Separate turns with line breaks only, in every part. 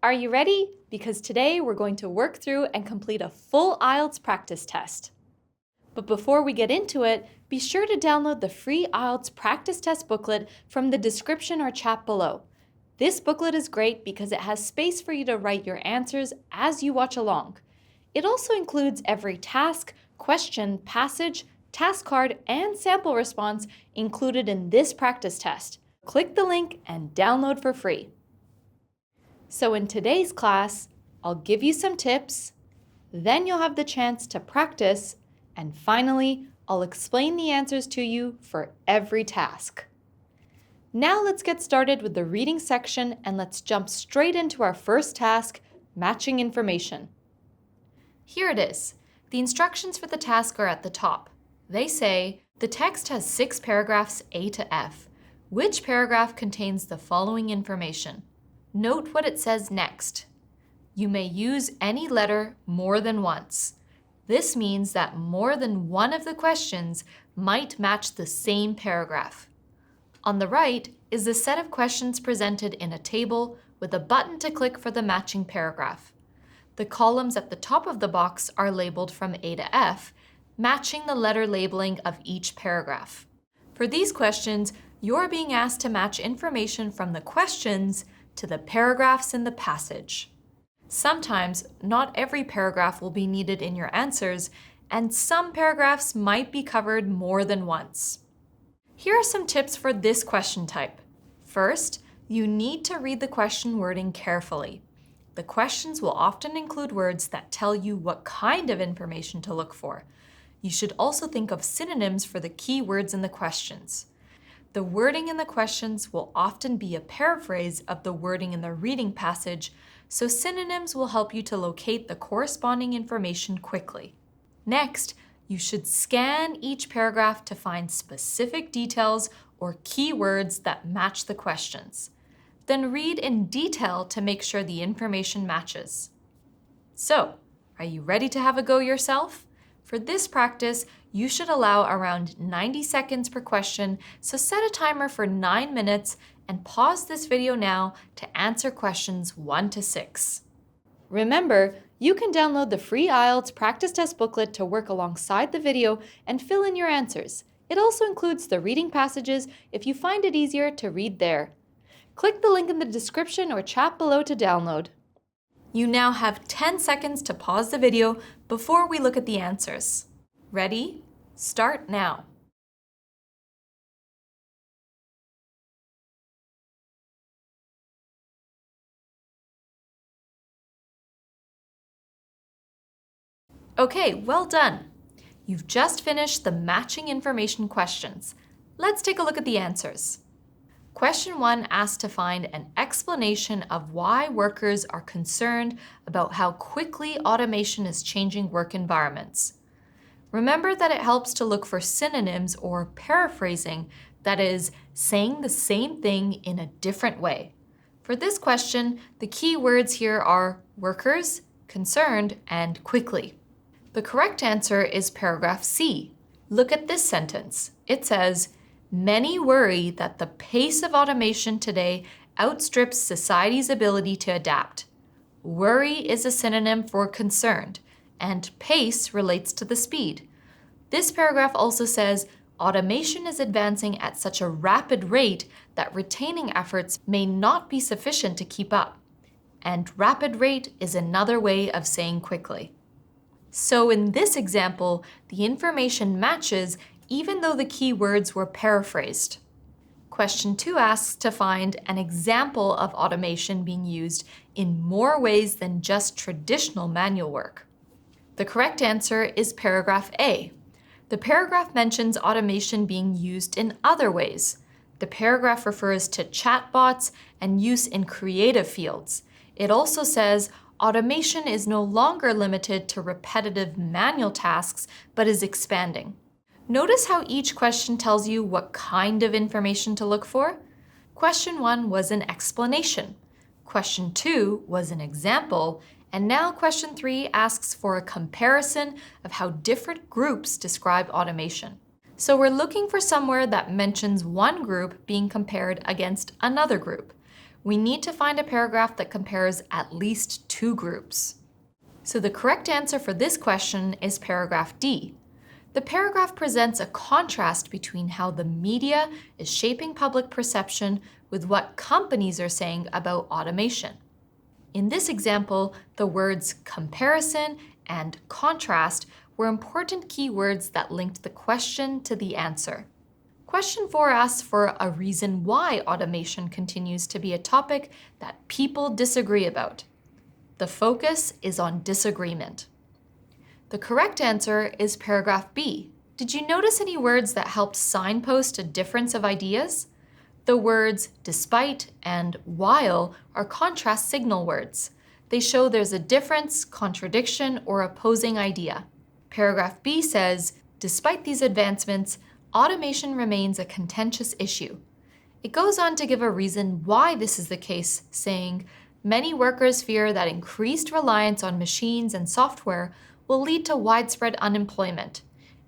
Are you ready? Because today we're going to work through and complete a full IELTS practice test. But before we get into it, be sure to download the free IELTS practice test booklet from the description or chat below. This booklet is great because it has space for you to write your answers as you watch along. It also includes every task, question, passage, task card, and sample response included in this practice test. Click the link and download for free. So in today's class, I'll give you some tips, then you'll have the chance to practice, and finally, I'll explain the answers to you for every task. Now let's get started with the reading section and let's jump straight into our first task, matching information. Here it is. The instructions for the task are at the top. They say, the text has 6 paragraphs A to F. Which paragraph contains the following information? Note what it says next. You may use any letter more than once. This means that more than one of the questions might match the same paragraph. On the right is a set of questions presented in a table with a button to click for the matching paragraph. The columns at the top of the box are labeled from A to F, matching the letter labeling of each paragraph. For these questions, you're being asked to match information from the questions to the paragraphs in the passage. Sometimes, not every paragraph will be needed in your answers, and some paragraphs might be covered more than once. Here are some tips for this question type. First, you need to read the question wording carefully. The questions will often include words that tell you what kind of information to look for. You should also think of synonyms for the key words in the questions. The wording in the questions will often be a paraphrase of the wording in the reading passage, so synonyms will help you to locate the corresponding information quickly. Next, you should scan each paragraph to find specific details or keywords that match the questions. Then read in detail to make sure the information matches. So, are you ready to have a go yourself? For this practice, you should allow around 90 seconds per question, so set a timer for 9 minutes and pause this video now to answer questions 1 to 6. Remember, you can download the free IELTS practice test booklet to work alongside the video and fill in your answers. It also includes the reading passages if you find it easier to read there. Click the link in the description or chat below to download. You now have 10 seconds to pause the video before we look at the answers. Ready? Start now. Okay, well done. You've just finished the matching information questions. Let's take a look at the answers. Question 1 asks to find an explanation of why workers are concerned about how quickly automation is changing work environments. Remember that it helps to look for synonyms or paraphrasing, that is, saying the same thing in a different way. For this question, the key words here are workers, concerned, and quickly. The correct answer is paragraph C. Look at this sentence. It says, many worry that the pace of automation today outstrips society's ability to adapt. Worry is a synonym for concerned, and pace relates to the speed. This paragraph also says, automation is advancing at such a rapid rate that retaining efforts may not be sufficient to keep up. And rapid rate is another way of saying quickly. So in this example, the information matches even though the key words were paraphrased. Question 2 asks to find an example of automation being used in more ways than just traditional manual work. The correct answer is paragraph A. The paragraph mentions automation being used in other ways. The paragraph refers to chatbots and use in creative fields. It also says automation is no longer limited to repetitive manual tasks, but is expanding. Notice how each question tells you what kind of information to look for. Question 1 was an explanation. Question 2 was an example. And now question 3 asks for a comparison of how different groups describe automation. So we're looking for somewhere that mentions one group being compared against another group. we need to find a paragraph that compares at least two groups. So the correct answer for this question is paragraph D. The paragraph presents a contrast between how the media is shaping public perception with what companies are saying about automation. In this example, the words comparison and contrast were important keywords that linked the question to the answer. Question 4 asks for a reason why automation continues to be a topic that people disagree about. The focus is on disagreement. The correct answer is paragraph B. Did you notice any words that helped signpost a difference of ideas? The words despite and while are contrast signal words. They show there's a difference, contradiction, or opposing idea. Paragraph B says, despite these advancements, automation remains a contentious issue. It goes on to give a reason why this is the case, saying, many workers fear that increased reliance on machines and software will lead to widespread unemployment,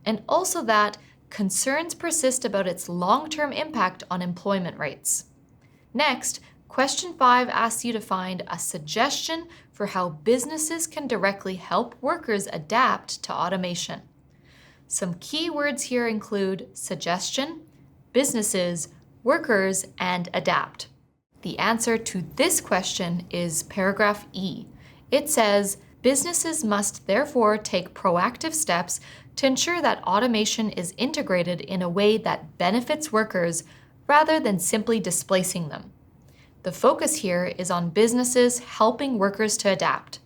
and also that concerns persist about its long-term impact on employment rates. Next, question 5 asks you to find a suggestion for how businesses can directly help workers adapt to automation. Some key words here include suggestion, businesses, workers, and adapt. The answer to this question is paragraph E. It says, businesses must therefore take proactive steps to ensure that automation is integrated in a way that benefits workers rather than simply displacing them. The focus here is on businesses helping workers to adapt.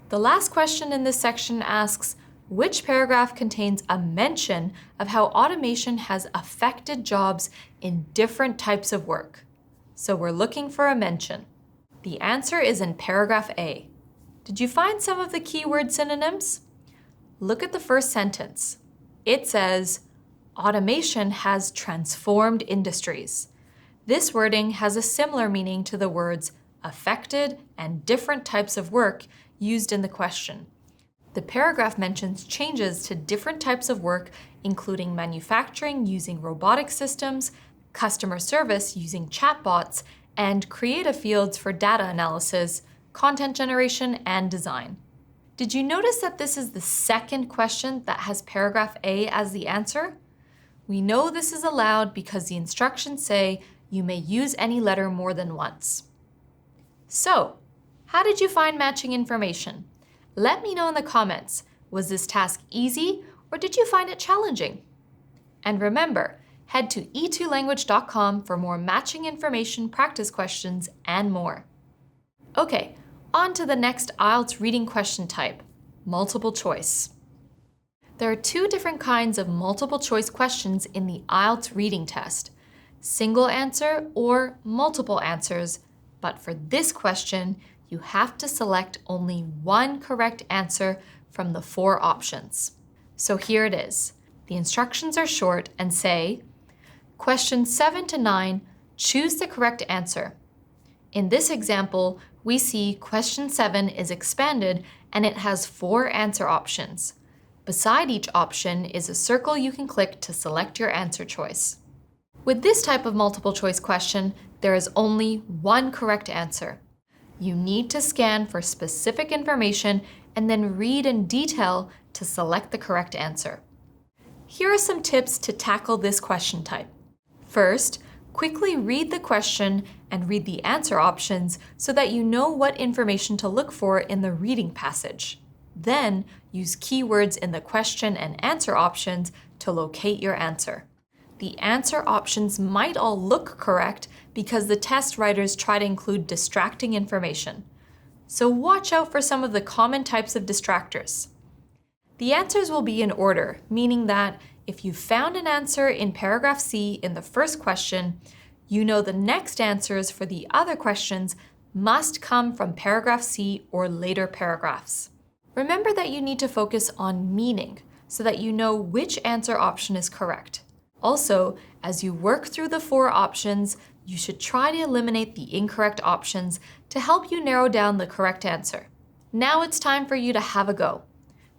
The last question in this section asks, which paragraph contains a mention of how automation has affected jobs in different types of work? So we're looking for a mention. The answer is in paragraph A. Did you find some of the keyword synonyms? Look at the first sentence. It says, automation has transformed industries. This wording has a similar meaning to the words affected and different types of work used in the question. The paragraph mentions changes to different types of work, including manufacturing using robotic systems, customer service using chatbots, and creative fields for data analysis, content generation, and design. Did you notice that this is the second question that has paragraph A as the answer? We know this is allowed because the instructions say you may use any letter more than once. So, how did you find matching information? Let me know in the comments. Was this task easy or did you find it challenging? And remember, head to e2language.com for more matching information, practice questions, and more. Okay, on to the next IELTS reading question type, multiple choice. There are two different kinds of multiple choice questions in the IELTS reading test, single answer or multiple answers, but for this question, you have to select only one correct answer from the 4 options. So here it is. The instructions are short and say, questions 7 to 9, choose the correct answer. In this example, we see question 7 is expanded and it has 4 answer options. Beside each option is a circle you can click to select your answer choice. With this type of multiple choice question, there is only one correct answer. You need to scan for specific information and then read in detail to select the correct answer. Here are some tips to tackle this question type. First, quickly read the question and read the answer options so that you know what information to look for in the reading passage. Then, use keywords in the question and answer options to locate your answer. The answer options might all look correct because the test writers try to include distracting information. So watch out for some of the common types of distractors. The answers will be in order, meaning that if you found an answer in paragraph C in the first question, you know the next answers for the other questions must come from paragraph C or later paragraphs. Remember that you need to focus on meaning so that you know which answer option is correct. Also, as you work through the 4 options, you should try to eliminate the incorrect options to help you narrow down the correct answer. Now it's time for you to have a go.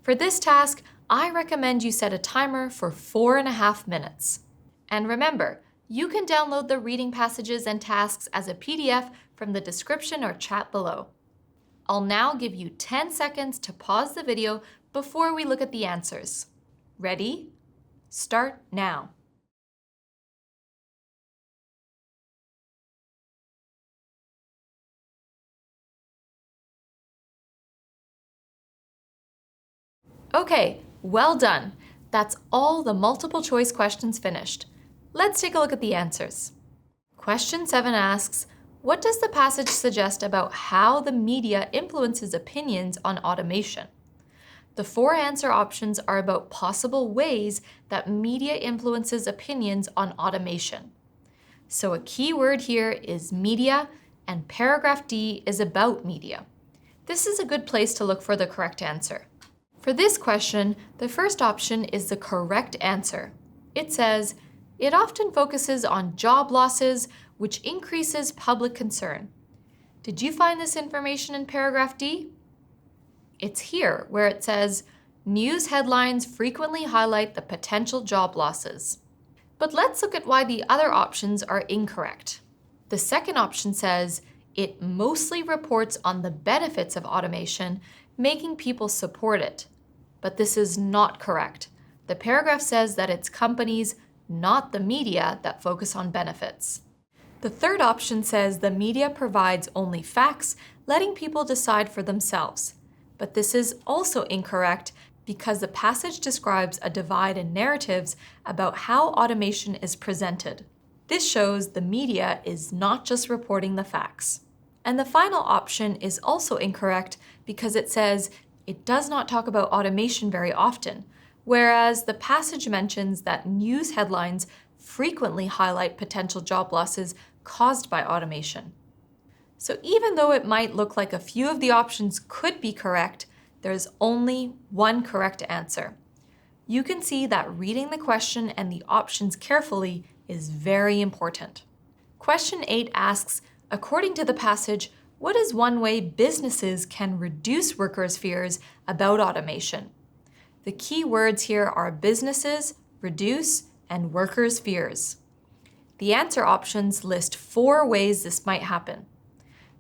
For this task, I recommend you set a timer for 4.5 minutes. And remember, you can download the reading passages and tasks as a PDF from the description or chat below. I'll now give you 10 seconds to pause the video before we look at the answers. Ready? Start now. Okay, well done. That's all the multiple choice questions finished. Let's take a look at the answers. Question 7 asks, what does the passage suggest about how the media influences opinions on automation? The 4 answer options are about possible ways that media influences opinions on automation. So a key word here is media, and paragraph D is about media. This is a good place to look for the correct answer. For this question, the first option is the correct answer. It says, it often focuses on job losses, which increases public concern. Did you find this information in paragraph D? It's here, where it says, news headlines frequently highlight the potential job losses. But let's look at why the other options are incorrect. The second option says, it mostly reports on the benefits of automation, making people support it. But this is not correct. The paragraph says that it's companies, not the media, that focus on benefits. The third option says the media provides only facts, letting people decide for themselves. But this is also incorrect because the passage describes a divide in narratives about how automation is presented. This shows the media is not just reporting the facts. And the final option is also incorrect because it says it does not talk about automation very often, whereas the passage mentions that news headlines frequently highlight potential job losses caused by automation. So even though it might look like a few of the options could be correct, there's only one correct answer. You can see that reading the question and the options carefully is very important. Question 8 asks, according to the passage, what is one way businesses can reduce workers' fears about automation? The key words here are businesses, reduce, and workers' fears. The answer options list 4 ways this might happen.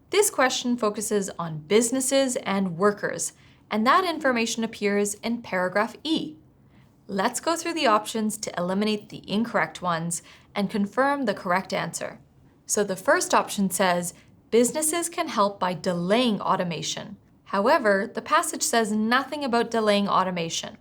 This question focuses on businesses and workers, and that information appears in paragraph E. Let's go through the options to eliminate the incorrect ones and confirm the correct answer. So the first option says, businesses can help by delaying automation. However, the passage says nothing about delaying automation.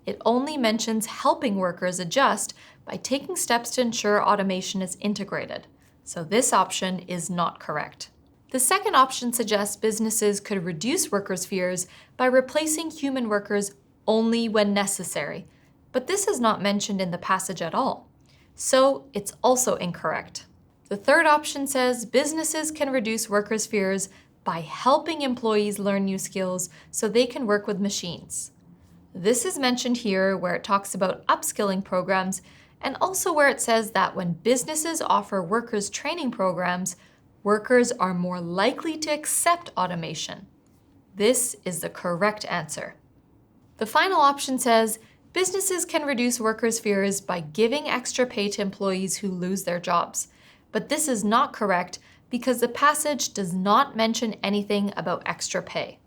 It only mentions helping workers adjust by taking steps to ensure automation is integrated. So this option is not correct. The second option suggests businesses could reduce workers' fears by replacing human workers only when necessary, but this is not mentioned in the passage at all. So it's also incorrect. The third option says businesses can reduce workers' fears by helping employees learn new skills so they can work with machines. This is mentioned here where it talks about upskilling programs and also where it says that when businesses offer workers training programs, workers are more likely to accept automation. This is the correct answer. The final option says businesses can reduce workers' fears by giving extra pay to employees who lose their jobs. But this is not correct because the passage does not mention anything about extra pay.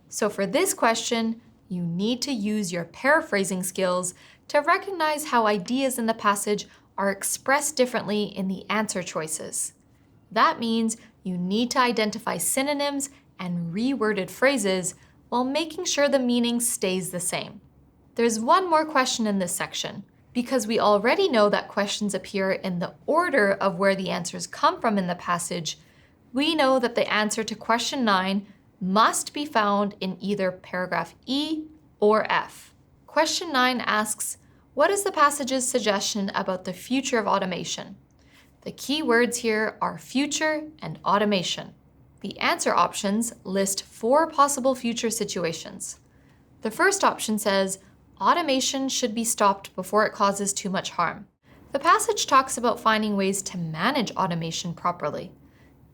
So for this question, you need to use your paraphrasing skills to recognize how ideas in the passage are expressed differently in the answer choices. That means you need to identify synonyms and reworded phrases while making sure the meaning stays the same. There's one more question in this section. Because we already know that questions appear in the order of where the answers come from in the passage, we know that the answer to question 9 must be found in either paragraph E or F. Question 9 asks, what is the passage's suggestion about the future of automation? The key words here are future and automation. The answer options list 4 possible future situations. The first option says, automation should be stopped before it causes too much harm. The passage talks about finding ways to manage automation properly.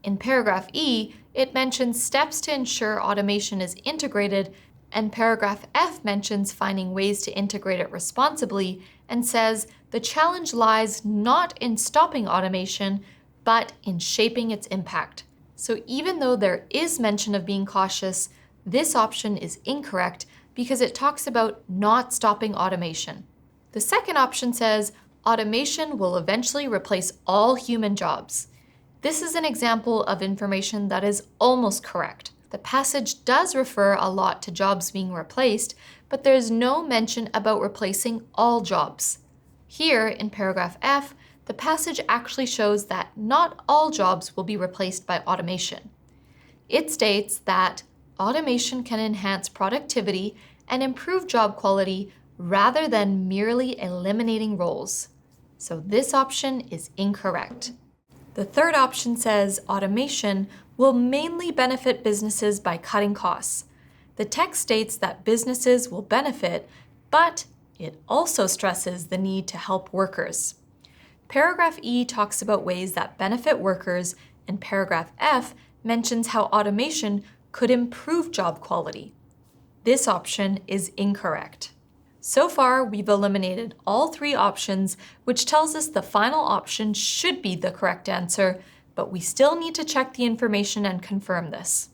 In paragraph E, it mentions steps to ensure automation is integrated, and paragraph F mentions finding ways to integrate it responsibly and says the challenge lies not in stopping automation, but in shaping its impact. So even though there is mention of being cautious, this option is incorrect because it talks about not stopping automation. The second option says automation will eventually replace all human jobs. This is an example of information that is almost correct. The passage does refer a lot to jobs being replaced, but there's no mention about replacing all jobs. Here, in paragraph F, the passage actually shows that not all jobs will be replaced by automation. It states that automation can enhance productivity and improve job quality rather than merely eliminating roles. So this option is incorrect. The third option says automation will mainly benefit businesses by cutting costs. The text states that businesses will benefit, but it also stresses the need to help workers. Paragraph E talks about ways that benefit workers, and paragraph F mentions how automation could improve job quality. This option is incorrect. So far, we've eliminated all three options, which tells us the final option should be the correct answer, but we still need to check the information and confirm this.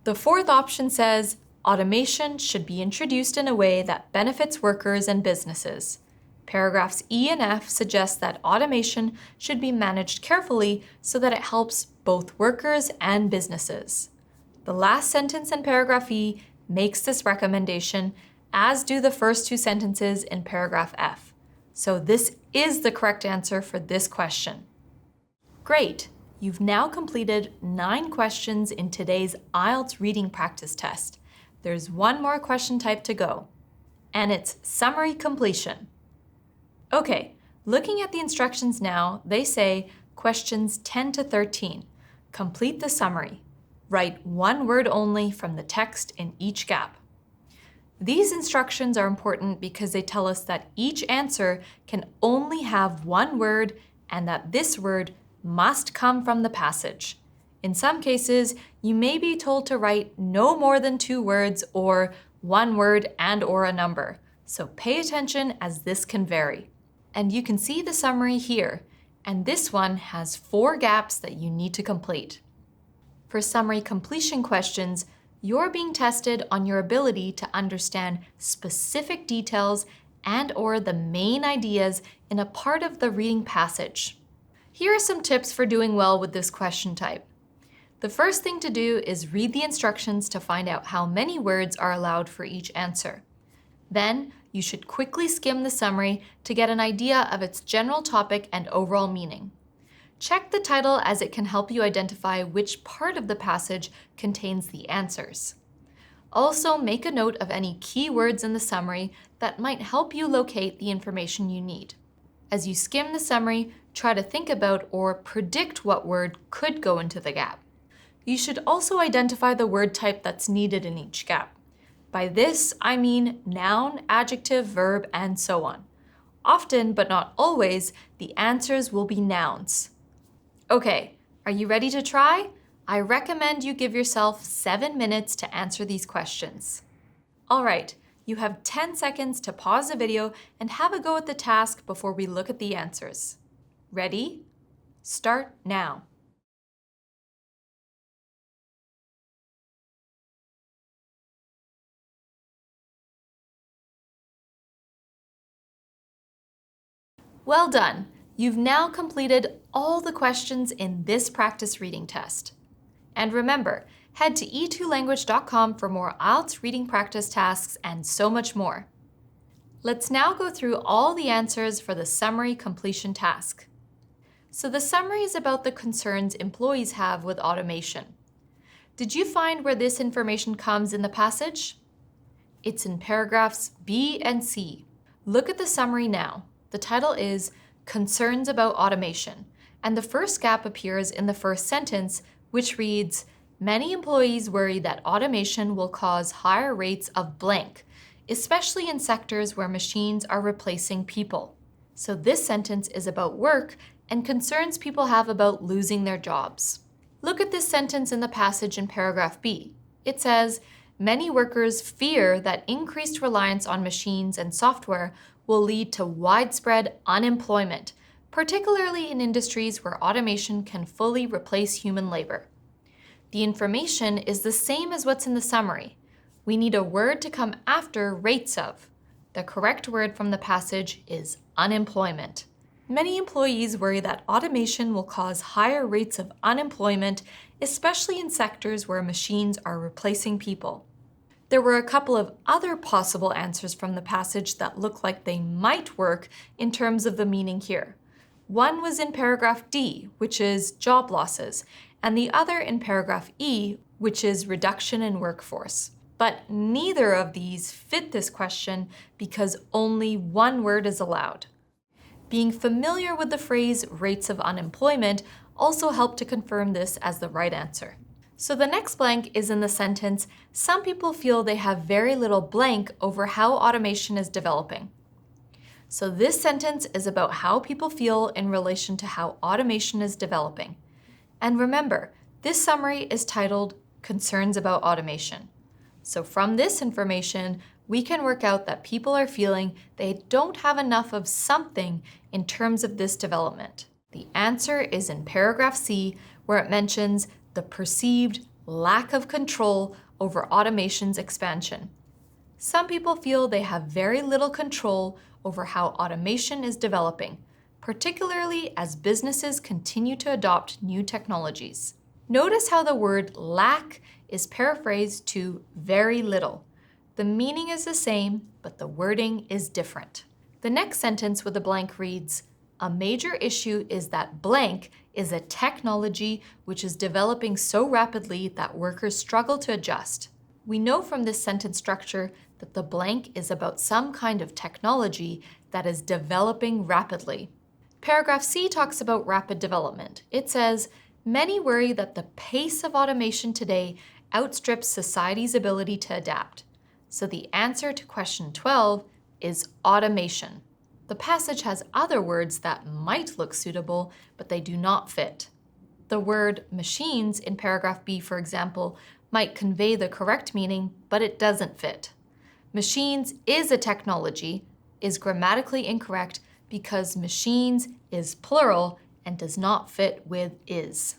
The fourth option says automation should be introduced in a way that benefits workers and businesses. Paragraphs E and F suggest that automation should be managed carefully so that it helps both workers and businesses. The last sentence in paragraph E makes this recommendation, as do the first two sentences in paragraph F. So this is the correct answer for this question. Great! You've now completed 9 questions in today's IELTS reading practice test. There's one more question type to go, and it's summary completion. Okay, looking at the instructions now, they say questions 10 to 13. Complete the summary. Write one word only from the text in each gap. These instructions are important because they tell us that each answer can only have one word and that this word must come from the passage. In some cases, you may be told to write no more than 2 words or 1 word and/or a number. So pay attention as this can vary. And you can see the summary here, and this one has 4 gaps that you need to complete. For summary completion questions, you're being tested on your ability to understand specific details and/or the main ideas in a part of the reading passage. Here are some tips for doing well with this question type. The first thing to do is read the instructions to find out how many words are allowed for each answer. Then, you should quickly skim the summary to get an idea of its general topic and overall meaning. Check the title as it can help you identify which part of the passage contains the answers. Also, make a note of any key words in the summary that might help you locate the information you need. As you skim the summary, try to think about or predict what word could go into the gap. You should also identify the word type that's needed in each gap. By this, I mean noun, adjective, verb, and so on. Often, but not always, the answers will be nouns. Okay, are you ready to try? I recommend you give yourself 7 minutes to answer these questions. All right, you have 10 seconds to pause the video and have a go at the task before we look at the answers. Ready? Start now. Well done! You've now completed all the questions in this practice reading test. And remember, head to e2language.com for more IELTS reading practice tasks and so much more. Let's now go through all the answers for the summary completion task. So the summary is about the concerns employees have with automation. Did you find where this information comes in the passage? It's in paragraphs B and C. Look at the summary now. The title is Concerns about Automation, and the first gap appears in the first sentence, which reads, many employees worry that automation will cause higher rates of blank, especially in sectors where machines are replacing people. So this sentence is about work and concerns people have about losing their jobs. Look at this sentence in the passage in paragraph B. It says, many workers fear that increased reliance on machines and software will lead to widespread unemployment, particularly in industries where automation can fully replace human labor. The information is the same as what's in the summary. We need a word to come after rates of. The correct word from the passage is unemployment. Many employees worry that automation will cause higher rates of unemployment, especially in sectors where machines are replacing people. There were a couple of other possible answers from the passage that look like they might work in terms of the meaning here. One was in paragraph D, which is job losses, and the other in paragraph E, which is reduction in workforce. But neither of these fit this question because only one word is allowed. Being familiar with the phrase rates of unemployment also helped to confirm this as the right answer. So the next blank is in the sentence, some people feel they have very little blank over how automation is developing. So this sentence is about how people feel in relation to how automation is developing. And remember, this summary is titled Concerns about Automation. So from this information, we can work out that people are feeling they don't have enough of something in terms of this development. The answer is in paragraph C, where it mentions the perceived lack of control over automation's expansion. Some people feel they have very little control over how automation is developing, particularly as businesses continue to adopt new technologies. Notice how the word lack is paraphrased to very little. The meaning is the same, but the wording is different. The next sentence with a blank reads, a major issue is that blank is a technology which is developing so rapidly that workers struggle to adjust. We know from this sentence structure that the blank is about some kind of technology that is developing rapidly. Paragraph C talks about rapid development. It says, many worry that the pace of automation today outstrips society's ability to adapt. So the answer to question 12 is automation. The passage has other words that might look suitable, but they do not fit. The word machines in paragraph B, for example, might convey the correct meaning, but it doesn't fit. Machines is a technology is grammatically incorrect because machines is plural and does not fit with is.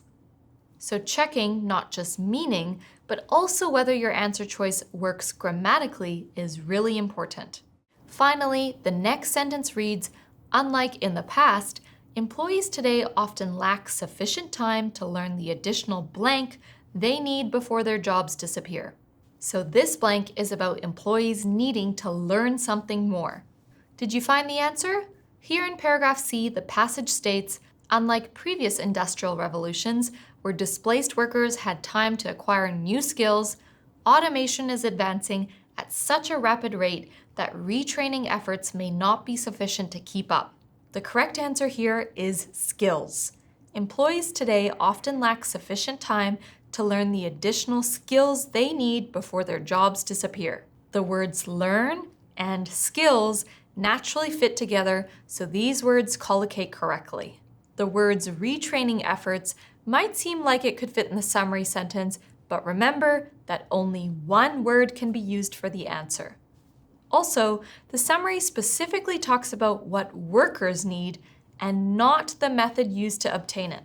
So checking not just meaning, but also whether your answer choice works grammatically is really important. Finally, the next sentence reads, unlike in the past, employees today often lack sufficient time to learn the additional blank they need before their jobs disappear. So this blank is about employees needing to learn something more. Did you find the answer? Here in paragraph C, the passage states, unlike previous industrial revolutions, where displaced workers had time to acquire new skills, automation is advancing at such a rapid rate that retraining efforts may not be sufficient to keep up. The correct answer here is skills. Employees today often lack sufficient time to learn the additional skills they need before their jobs disappear. The words learn and skills naturally fit together, so these words collocate correctly. The words retraining efforts might seem like it could fit in the summary sentence, but remember that only one word can be used for the answer. Also, the summary specifically talks about what workers need and not the method used to obtain it.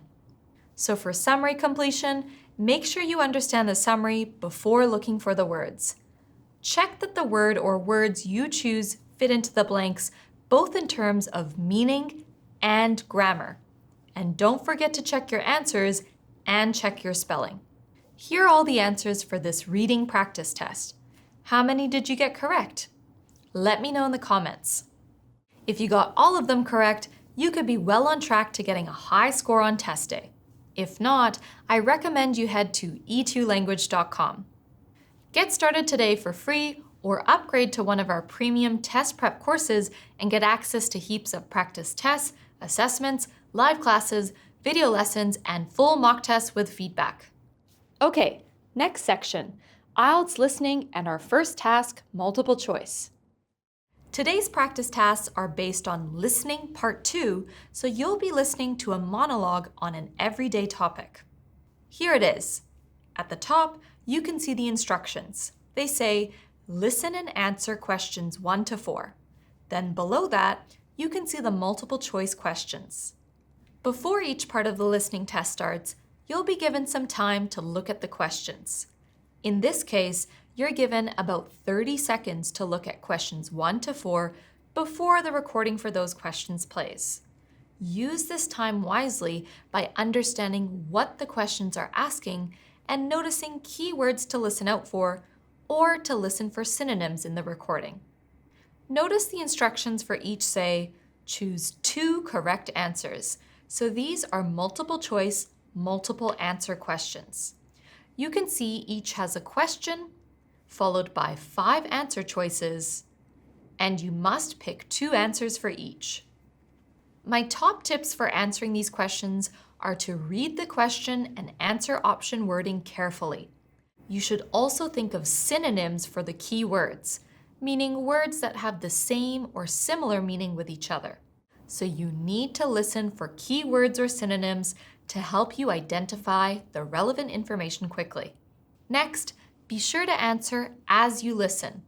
So for summary completion, make sure you understand the summary before looking for the words. Check that the word or words you choose fit into the blanks, both in terms of meaning and grammar. And don't forget to check your answers and check your spelling. Here are all the answers for this reading practice test. How many did you get correct? Let me know in the comments. If you got all of them correct, you could be well on track to getting a high score on test day. If not, I recommend you head to e2language.com. Get started today for free or upgrade to one of our premium test prep courses and get access to heaps of practice tests, assessments, live classes, video lessons, and full mock tests with feedback. Okay, next section, IELTS listening and our first task, multiple choice. Today's practice tasks are based on listening part 2, so you'll be listening to a monologue on an everyday topic. Here it is. At the top, you can see the instructions. They say, listen and answer questions 1 to 4. Then below that, you can see the multiple choice questions. Before each part of the listening test starts, you'll be given some time to look at the questions. In this case, you're given about 30 seconds to look at questions 1 to 4 before the recording for those questions plays. Use this time wisely by understanding what the questions are asking and noticing keywords to listen out for or to listen for synonyms in the recording. Notice the instructions for each say, choose 2 correct answers. So these are multiple choice, multiple answer questions. You can see each has a question, followed by 5 answer choices, and you must pick 2 answers for each. My top tips for answering these questions are to read the question and answer option wording carefully. You should also think of synonyms for the key words, meaning words that have the same or similar meaning with each other. So you need to listen for keywords or synonyms to help you identify the relevant information quickly. Next, be sure to answer as you listen.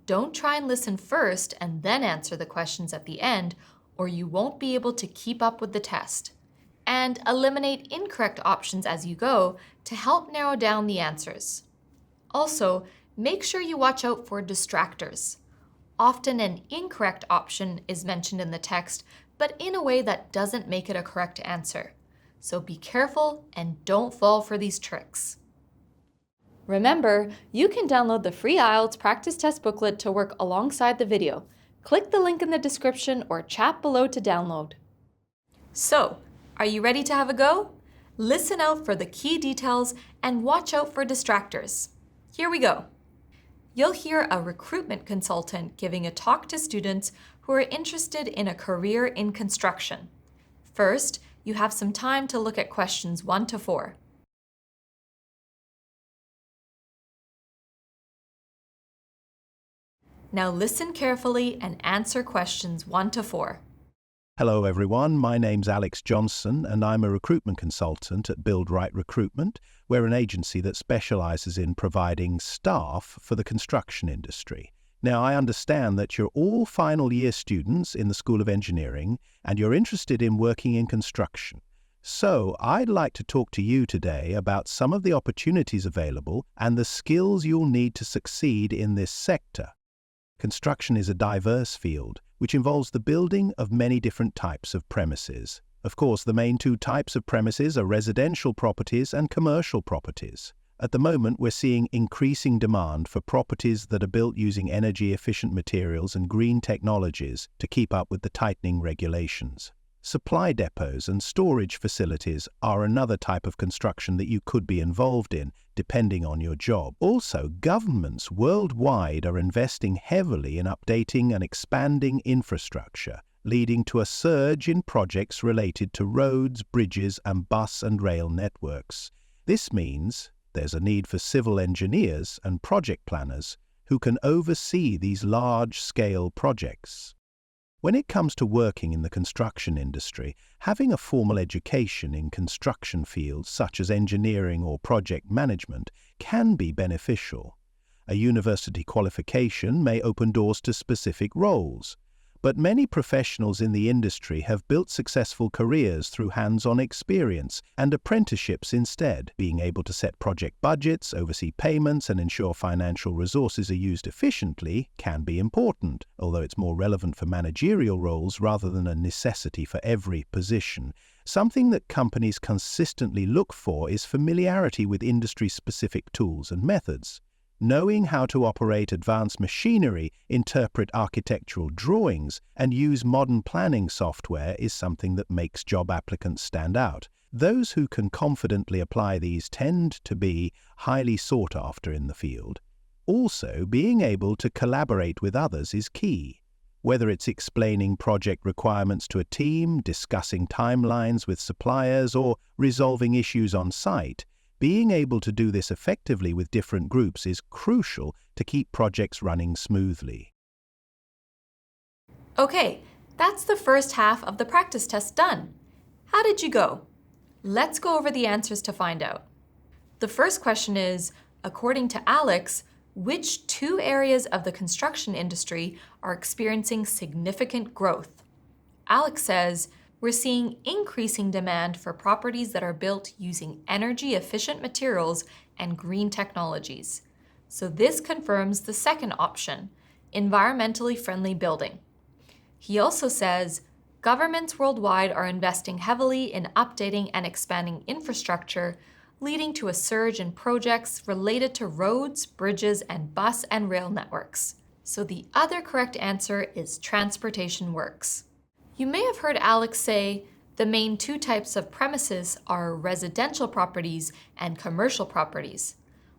Don't try and listen first and then answer the questions at the end, or you won't be able to keep up with the test. And eliminate incorrect options as you go to help narrow down the answers. Also, make sure you watch out for distractors. Often an incorrect option is mentioned in the text, but in a way that doesn't make it a correct answer. So be careful and don't fall for these tricks. Remember, you can download the free IELTS practice test booklet to work alongside the video. Click the link in the description or chat below to download. So, are you ready to have a go? Listen out for the key details and watch out for distractors. Here we go. You'll hear a recruitment consultant giving a talk to students who are interested in a career in construction. First, you have some time to look at questions 1 to 4. Now listen carefully and answer questions 1 to 4.
Hello everyone, my name's Alex Johnson and I'm a recruitment consultant at Build Right Recruitment. We're an agency that specialises in providing staff for the construction industry. Now I understand that you're all final year students in the School of Engineering and you're interested in working in construction. So I'd like to talk to you today about some of the opportunities available and the skills you'll need to succeed in this sector. Construction is a diverse field, which involves the building of many different types of premises. Of course, the main 2 types of premises are residential properties and commercial properties. At the moment, we're seeing increasing demand for properties that are built using energy-efficient materials and green technologies to keep up with the tightening regulations. Supply depots and storage facilities are another type of construction that you could be involved in, depending on your job. Also, governments worldwide are investing heavily in updating and expanding infrastructure, leading to a surge in projects related to roads, bridges, and bus and rail networks. This means there's a need for civil engineers and project planners who can oversee these large-scale projects. When it comes to working in the construction industry, having a formal education in construction fields such as engineering or project management can be beneficial. A university qualification may open doors to specific roles, but many professionals in the industry have built successful careers through hands-on experience and apprenticeships instead. Being able to set project budgets, oversee payments, and ensure financial resources are used efficiently can be important, although it's more relevant for managerial roles rather than a necessity for every position. Something that companies consistently look for is familiarity with industry-specific tools and methods. Knowing how to operate advanced machinery, interpret architectural drawings, and use modern planning software is something that makes job applicants stand out. Those who can confidently apply these tend to be highly sought after in the field. Also, being able to collaborate with others is key. Whether it's explaining project requirements to a team, discussing timelines with suppliers, or resolving issues on site, being able to do this effectively with different groups is crucial to keep projects running smoothly.
Okay, that's the first half of the practice test done. How did you go? Let's go over the answers to find out. The first question is, according to Alex, which 2 areas of the construction industry are experiencing significant growth? Alex says, we're seeing increasing demand for properties that are built using energy-efficient materials and green technologies. So this confirms the second option, environmentally friendly building. He also says, governments worldwide are investing heavily in updating and expanding infrastructure, leading to a surge in projects related to roads, bridges, and bus and rail networks. So the other correct answer is transportation works. You may have heard Alex say the main two types of premises are residential properties and commercial properties.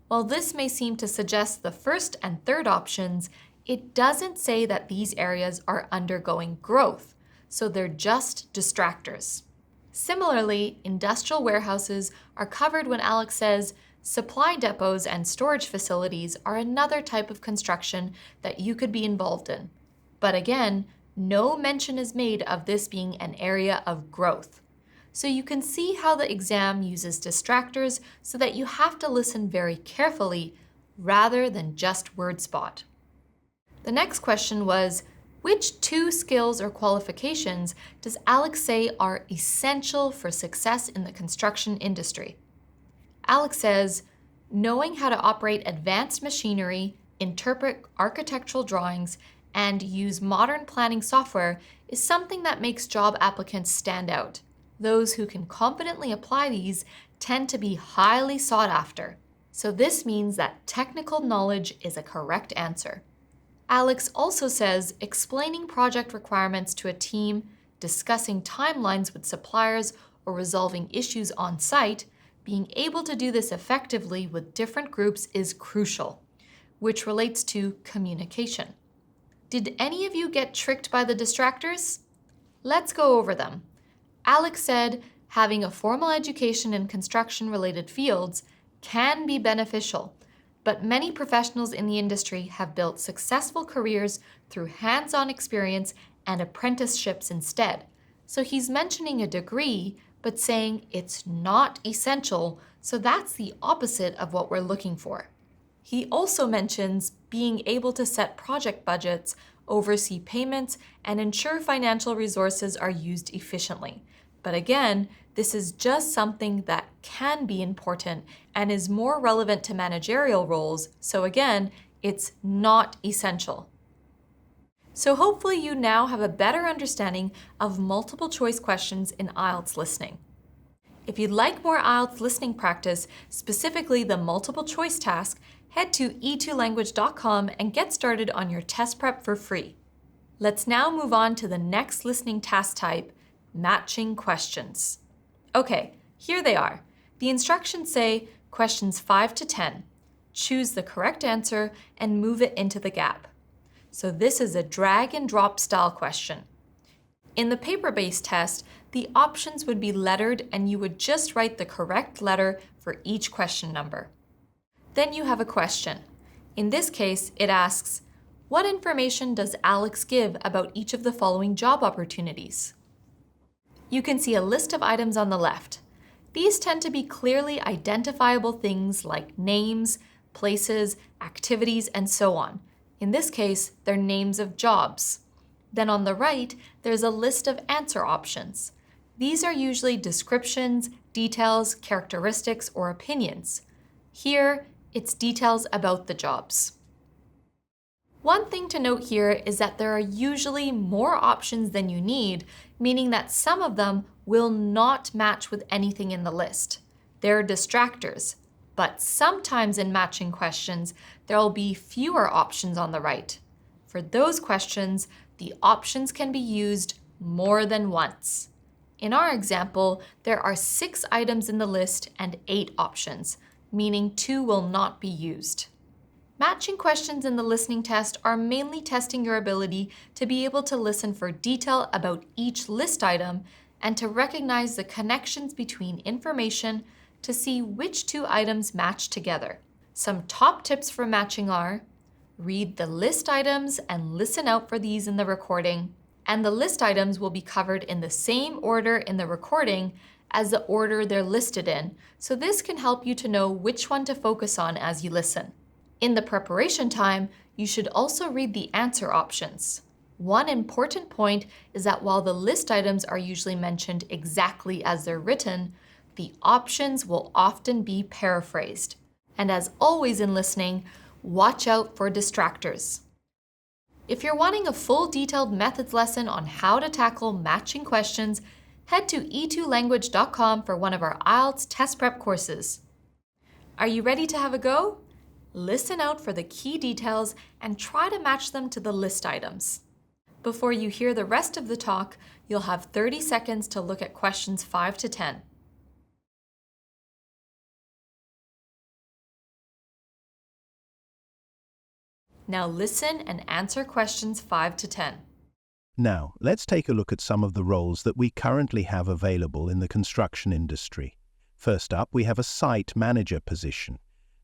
While this may seem to suggest the first and third options, it doesn't say that these areas are undergoing growth, so they're just distractors. Similarly, industrial warehouses are covered when Alex says supply depots and storage facilities are another type of construction that you could be involved in. But again, no mention is made of this being an area of growth. So you can see how the exam uses distractors so that you have to listen very carefully rather than just word spot. The next question was, which two skills or qualifications does Alex say are essential for success in the construction industry? Alex says, knowing how to operate advanced machinery, interpret architectural drawings, and use modern planning software is something that makes job applicants stand out. Those who can confidently apply these tend to be highly sought after. So this means that technical knowledge is a correct answer. Alex also says explaining project requirements to a team, discussing timelines with suppliers, or resolving issues on site, being able to do this effectively with different groups is crucial, which relates to communication. Did any of you get tricked by the distractors? Let's go over them. Alex said having a formal education in construction-related fields can be beneficial, but many professionals in the industry have built successful careers through hands-on experience and apprenticeships instead. So he's mentioning a degree, but saying it's not essential, so that's the opposite of what we're looking for. He also mentions being able to set project budgets, oversee payments, and ensure financial resources are used efficiently. But again, this is just something that can be important and is more relevant to managerial roles, so again, it's not essential. So hopefully you now have a better understanding of multiple choice questions in IELTS listening. If you'd like more IELTS listening practice, specifically the multiple choice task, head to e2language.com and get started on your test prep for free. Let's now move on to the next listening task type, matching questions. Okay, here they are. The instructions say questions 5 to 10. Choose the correct answer and move it into the gap. So this is a drag and drop style question. In the paper-based test, the options would be lettered and you would just write the correct letter for each question number. Then you have a question. In this case, it asks, what information does Alex give about each of the following job opportunities? You can see a list of items on the left. These tend to be clearly identifiable things like names, places, activities, and so on. In this case, they're names of jobs. Then on the right, there's a list of answer options. These are usually descriptions, details, characteristics, or opinions. Here, it's details about the jobs. One thing to note here is that there are usually more options than you need, meaning that some of them will not match with anything in the list. They're distractors, but sometimes in matching questions, there will be fewer options on the right. For those questions, the options can be used more than once. In our example, there are 6 items in the list and 8 options, meaning 2 will not be used. Matching questions in the listening test are mainly testing your ability to be able to listen for detail about each list item and to recognize the connections between information to see which 2 items match together. Some top tips for matching are: read the list items and listen out for these in the recording, and the list items will be covered in the same order in the recording as the order they're listed in, so this can help you to know which one to focus on as you listen. In the preparation time, you should also read the answer options. One important point is that while the list items are usually mentioned exactly as they're written, the options will often be paraphrased. And as always in listening, watch out for distractors. If you're wanting a full detailed methods lesson on how to tackle matching questions, head to e2language.com for one of our IELTS test prep courses. Are you ready to have a go? Listen out for the key details and try to match them to the list items. Before you hear the rest of the talk, you'll have 30 seconds to look at questions 5 to 10. Now listen and answer questions 5 to 10.
Now, let's take a look at some of the roles that we currently have available in the construction industry. First up, we have a site manager position.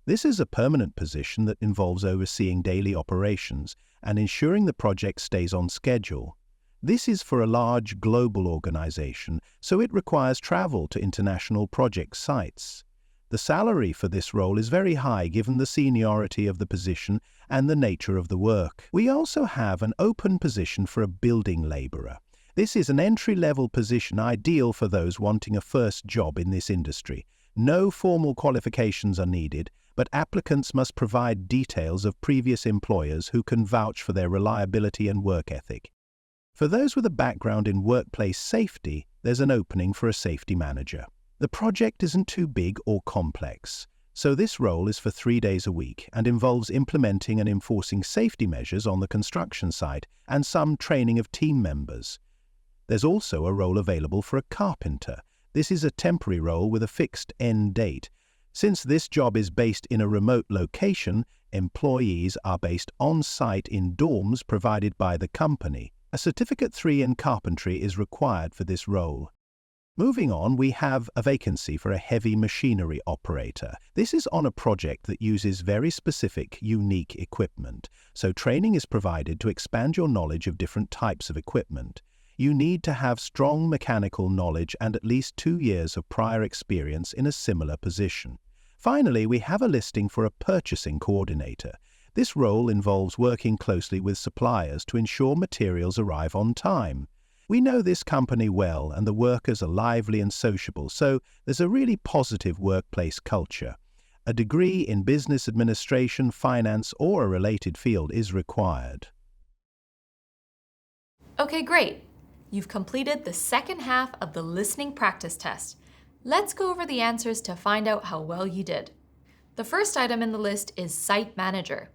This is a permanent position that involves overseeing daily operations and ensuring the project stays on schedule. This is for a large global organization, so it requires travel to international project sites. The salary for this role is very high given the seniority of the position and the nature of the work. We also have an open position for a building laborer. This is an entry-level position ideal for those wanting a first job in this industry. No formal qualifications are needed, but applicants must provide details of previous employers who can vouch for their reliability and work ethic. For those with a background in workplace safety, there's an opening for a safety manager. The project isn't too big or complex, so this role is for 3 days a week and involves implementing and enforcing safety measures on the construction site and some training of team members. There's also a role available for a carpenter. This is a temporary role with a fixed end date. Since this job is based in a remote location, employees are based on-site in dorms provided by the company. A Certificate 3 in carpentry is required for this role. Moving on, we have a vacancy for a heavy machinery operator. This is on a project that uses very specific, unique equipment, so training is provided to expand your knowledge of different types of equipment. You need to have strong mechanical knowledge and at least 2 years of prior experience in a similar position. Finally, we have a listing for a purchasing coordinator. This role involves working closely with suppliers to ensure materials arrive on time. We know this company well and the workers are lively and sociable, so there's a really positive workplace culture. A degree in business administration, finance, or a related field is required.
Okay, great. You've completed the second half of the listening practice test. Let's go over the answers to find out how well you did. The first item in the list is site manager.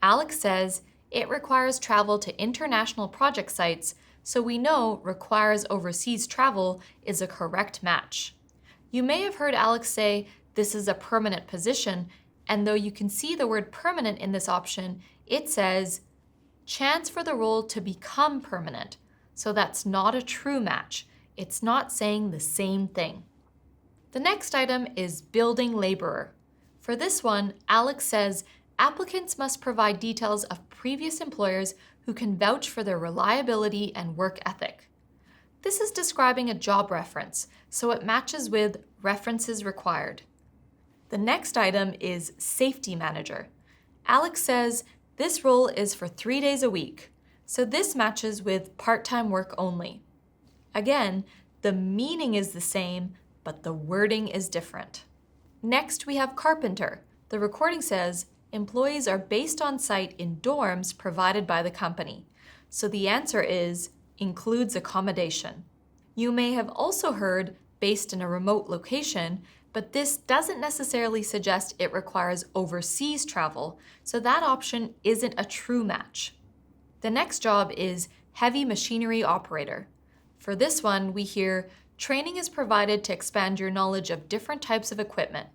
Alex says it requires travel to international project sites, so we know requires overseas travel is a correct match. You may have heard Alex say this is a permanent position, and though you can see the word permanent in this option, it says chance for the role to become permanent. So that's not a true match. It's not saying the same thing. The next item is building laborer. For this one, Alex says applicants must provide details of previous employers who can vouch for their reliability and work ethic. This is describing a job reference, so it matches with references required. The next item is safety manager. Alex says this role is for 3 days a week, so this matches with part-time work only. Again, the meaning is the same, but the wording is different. Next, we have carpenter. The recording says employees are based on site in dorms provided by the company. So the answer is includes accommodation. You may have also heard based in a remote location, but this doesn't necessarily suggest it requires overseas travel, so that option isn't a true match. The next job is heavy machinery operator. For this one, we hear training is provided to expand your knowledge of different types of equipment.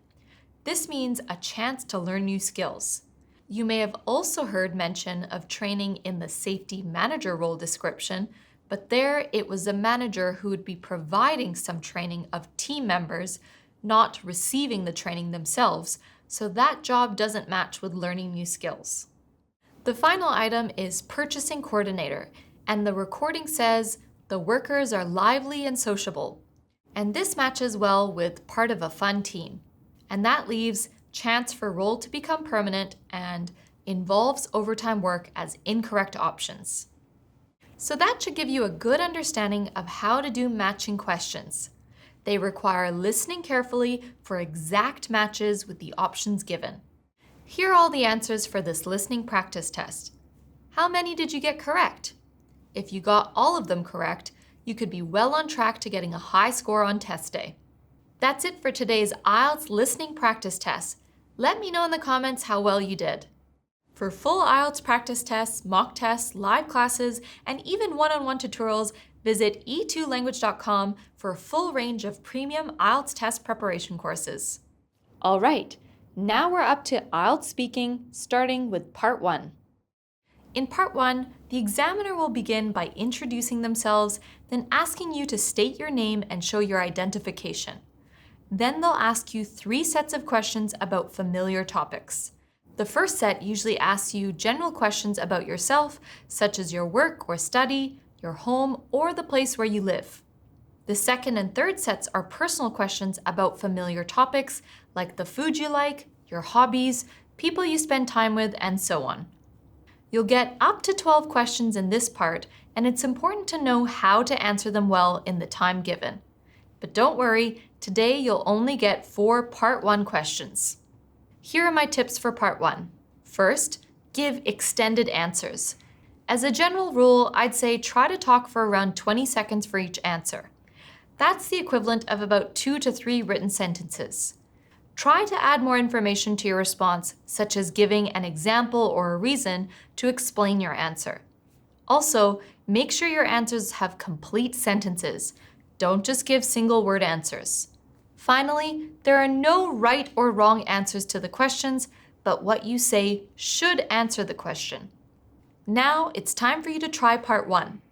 This means a chance to learn new skills. You may have also heard mention of training in the safety manager role description, but there it was the manager who would be providing some training of team members, not receiving the training themselves, so that job doesn't match with learning new skills. The final item is purchasing coordinator, and the recording says the workers are lively and sociable. And this matches well with part of a fun team. And that leaves chance for role to become permanent and involves overtime work as incorrect options. So that should give you a good understanding of how to do matching questions. They require listening carefully for exact matches with the options given. Here are all the answers for this listening practice test. How many did you get correct? If you got all of them correct, you could be well on track to getting a high score on test day. That's it for today's IELTS listening practice test. Let me know in the comments how well you did. For full IELTS practice tests, mock tests, live classes, and even one-on-one tutorials, visit e2language.com for a full range of premium IELTS test preparation courses. All right, now we're up to IELTS speaking, starting with Part 1. In Part 1, the examiner will begin by introducing themselves, then asking you to state your name and show your identification. Then they'll ask you 3 sets of questions about familiar topics. The first set usually asks you general questions about yourself, such as your work or study, your home, or the place where you live. The second and third sets are personal questions about familiar topics, like the food you like, your hobbies, people you spend time with, and so on. You'll get up to 12 questions in this part, and it's important to know how to answer them well in the time given. But don't worry, today you'll only get 4 Part 1 questions. Here are my tips for Part 1. First, give extended answers. As a general rule, I'd say try to talk for around 20 seconds for each answer. That's the equivalent of about 2 to 3 written sentences. Try to add more information to your response, such as giving an example or a reason to explain your answer. Also, make sure your answers have complete sentences. Don't just give single-word answers. Finally, there are no right or wrong answers to the questions, but what you say should answer the question. Now it's time for you to try Part 1.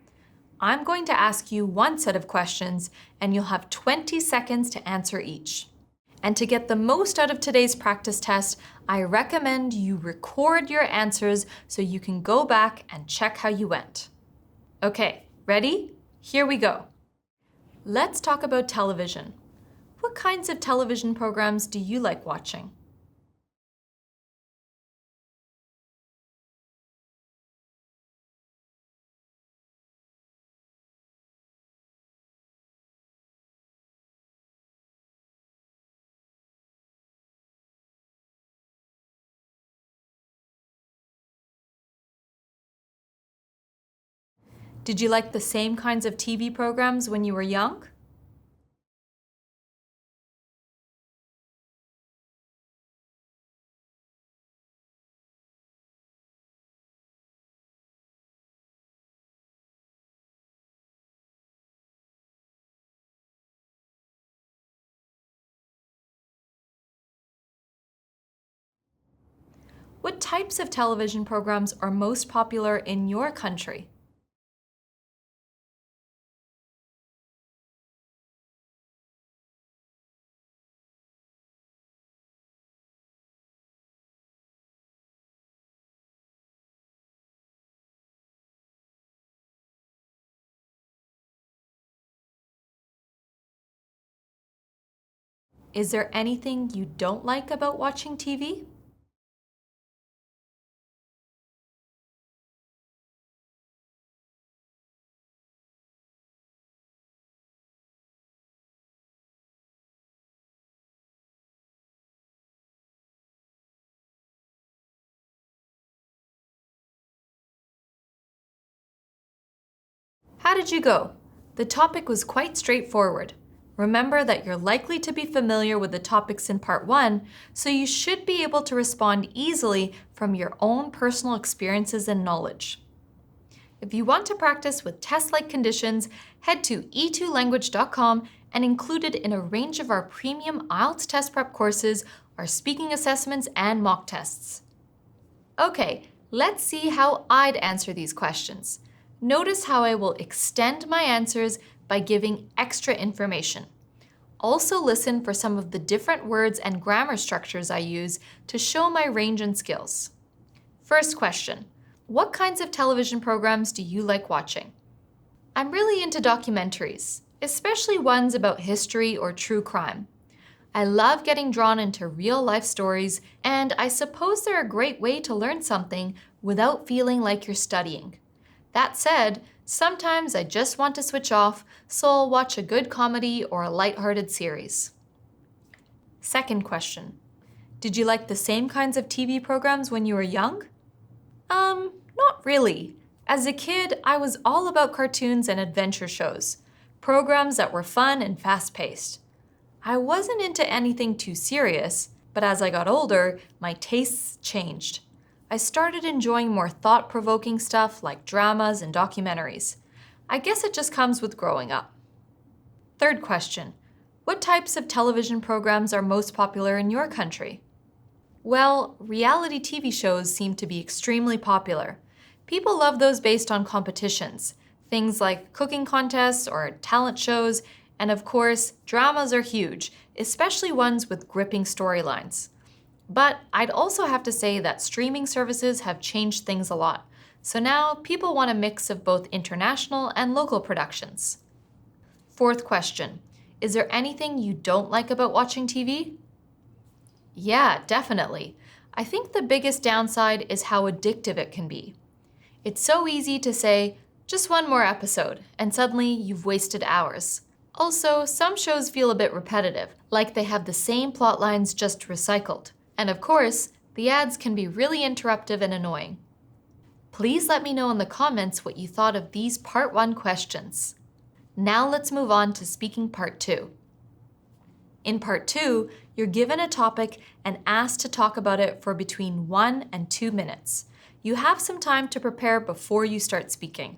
I'm going to ask you 1 set of questions, and you'll have 20 seconds to answer each. And to get the most out of today's practice test, I recommend you record your answers so you can go back and check how you went. Okay, ready? Here we go. Let's talk about television. What kinds of television programs do you like watching? Did you like the same kinds of TV programs when you were young? What types of television programs are most popular in your country? Is there anything you don't like about watching TV? How did you go? The topic was quite straightforward. Remember that you're likely to be familiar with the topics in Part 1, so you should be able to respond easily from your own personal experiences and knowledge. If you want to practice with test-like conditions, head to e2language.com, and included in a range of our premium IELTS test prep courses are speaking assessments and mock tests. Okay, let's see how I'd answer these questions. Notice how I will extend my answers by giving extra information. Also listen for some of the different words and grammar structures I use to show my range and skills. First question, what kinds of television programs do you like watching? I'm really into documentaries, especially ones about history or true crime. I love getting drawn into real-life stories, and I suppose they're a great way to learn something without feeling like you're studying. That said, Sometimes I just want to switch off, so I'll watch a good comedy or a lighthearted series. Second question. Did you like the same kinds of TV programs when you were young? Not really. As a kid, I was all about cartoons and adventure shows, programs that were fun and fast-paced. I wasn't into anything too serious, but as I got older, my tastes changed. I started enjoying more thought-provoking stuff like dramas and documentaries. I guess it just comes with growing up. Third question. What types of television programs are most popular in your country? Well, reality TV shows seem to be extremely popular. People love those based on competitions, things like cooking contests or talent shows, and of course, dramas are huge, especially ones with gripping storylines. But I'd also have to say that streaming services have changed things a lot, so now people want a mix of both international and local productions. Fourth question, is there anything you don't like about watching TV? Yeah, definitely. I think the biggest downside is how addictive it can be. It's so easy to say, just one more episode, and suddenly you've wasted hours. Also, some shows feel a bit repetitive, like they have the same plot lines just recycled. And of course, the ads can be really interruptive and annoying. Please let me know in the comments what you thought of these Part 1 questions. Now let's move on to speaking Part 2. In Part 2, you're given a topic and asked to talk about it for between 1 and 2 minutes. You have some time to prepare before you start speaking.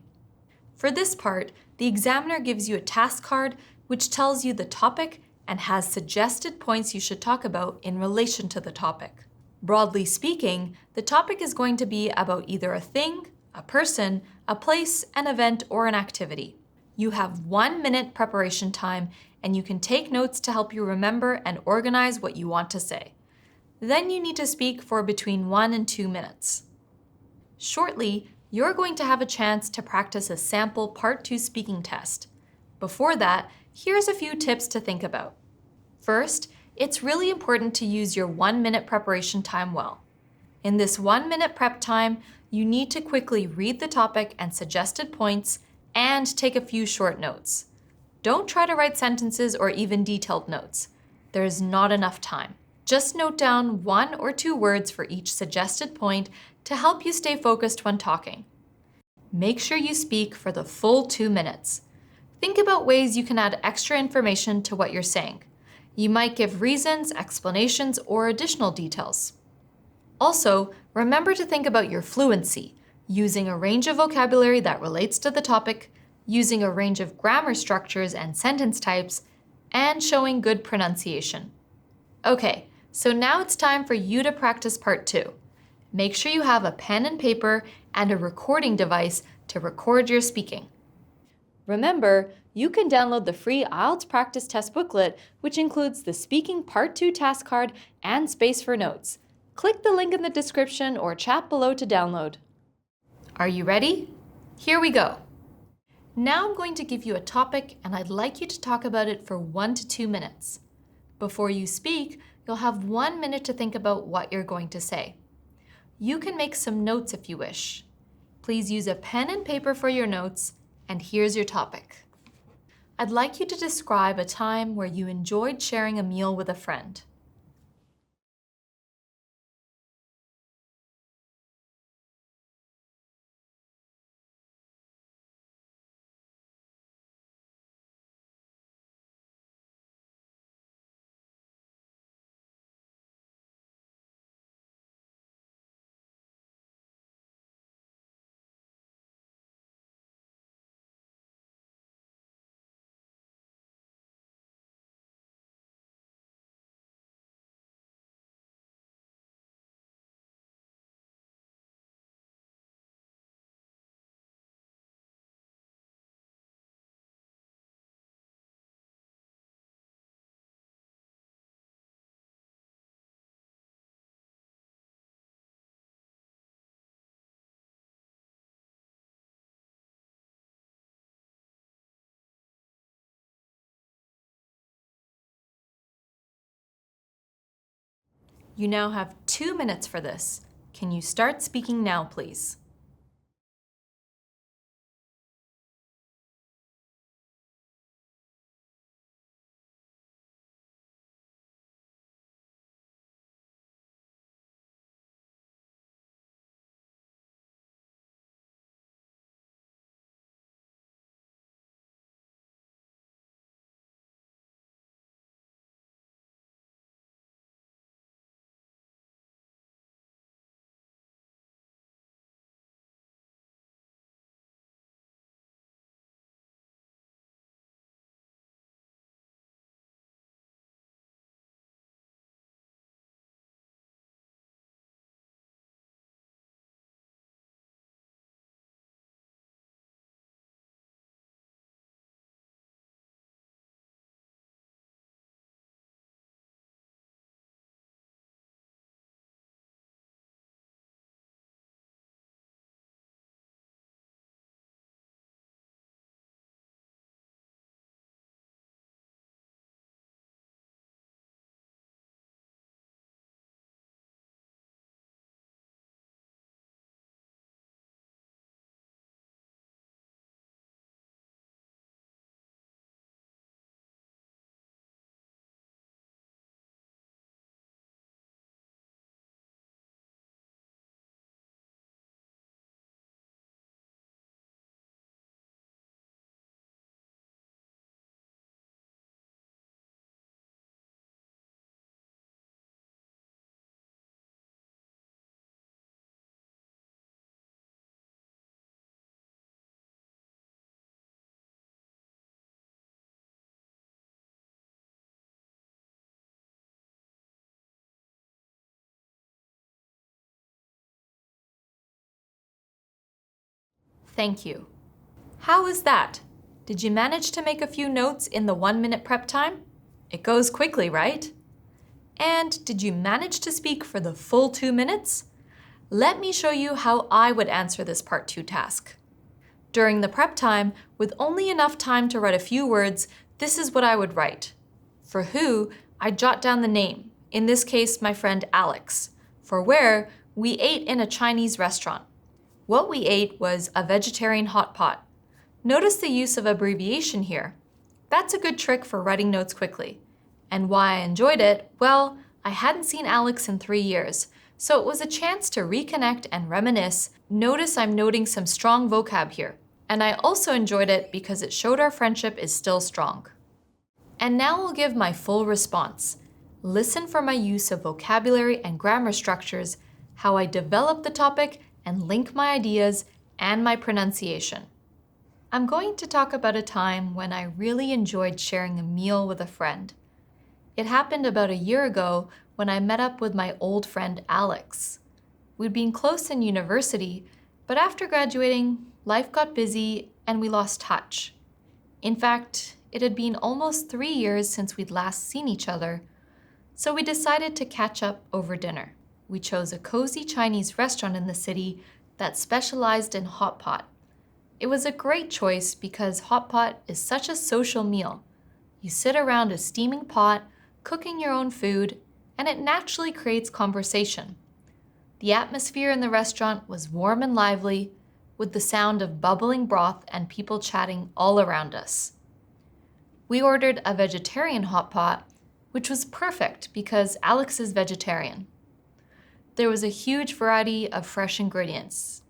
For this part, the examiner gives you a task card which tells you the topic and has suggested points you should talk about in relation to the topic. Broadly speaking, the topic is going to be about either a thing, a person, a place, an event, or an activity. You have 1 minute preparation time, and you can take notes to help you remember and organize what you want to say. Then you need to speak for between 1 and 2 minutes. Shortly, you're going to have a chance to practice a sample Part 2 speaking test. Before that, here's a few tips to think about. First, it's really important to use your 1 minute preparation time well. In this 1 minute prep time, you need to quickly read the topic and suggested points and take a few short notes. Don't try to write sentences or even detailed notes. There is not enough time. Just note down 1 or 2 words for each suggested point to help you stay focused when talking. Make sure you speak for the full 2 minutes. Think about ways you can add extra information to what you're saying. You might give reasons, explanations, or additional details. Also, remember to think about your fluency, using a range of vocabulary that relates to the topic, using a range of grammar structures and sentence types, and showing good pronunciation. Okay, so now it's time for you to practice Part 2. Make sure you have a pen and paper and a recording device to record your speaking. Remember, you can download the free IELTS practice test booklet, which includes the Speaking Part 2 task card and space for notes. Click the link in the description or chat below to download. Are you ready? Here we go. Now I'm going to give you a topic and I'd like you to talk about it for 1 to 2 minutes. Before you speak, you'll have 1 minute to think about what you're going to say. You can make some notes if you wish. Please use a pen and paper for your notes, and here's your topic. I'd like you to describe a time where you enjoyed sharing a meal with a friend. You now have 2 minutes for this. Can you start speaking now, please? Thank you. How was that? Did you manage to make a few notes in the 1-minute prep time? It goes quickly, right? And did you manage to speak for the full 2 minutes? Let me show you how I would answer this Part 2 task. During the prep time, with only enough time to write a few words, this is what I would write. For who, I'd jot down the name, in this case my friend Alex. For where, we ate in a Chinese restaurant. What we ate was a vegetarian hot pot. Notice the use of abbreviation here. That's a good trick for writing notes quickly. And why I enjoyed it, well, I hadn't seen Alex in 3 years, so it was a chance to reconnect and reminisce. Notice I'm noting some strong vocab here. And I also enjoyed it because it showed our friendship is still strong. And now I'll give my full response. Listen for my use of vocabulary and grammar structures, how I develop the topic and link my ideas, and my pronunciation. I'm going to talk about a time when I really enjoyed sharing a meal with a friend. It happened about a year ago when I met up with my old friend Alex. We'd been close in university, but after graduating, life got busy and we lost touch. In fact, it had been almost 3 years since we'd last seen each other, so we decided to catch up over dinner. We chose a cozy Chinese restaurant in the city that specialized in hot pot. It was a great choice because hot pot is such a social meal. You sit around a steaming pot, cooking your own food, and it naturally creates conversation. The atmosphere in the restaurant was warm and lively, with the sound of bubbling broth and people chatting all around us. We ordered a vegetarian hot pot, which was perfect because Alex is vegetarian. There was a huge variety of fresh ingredients: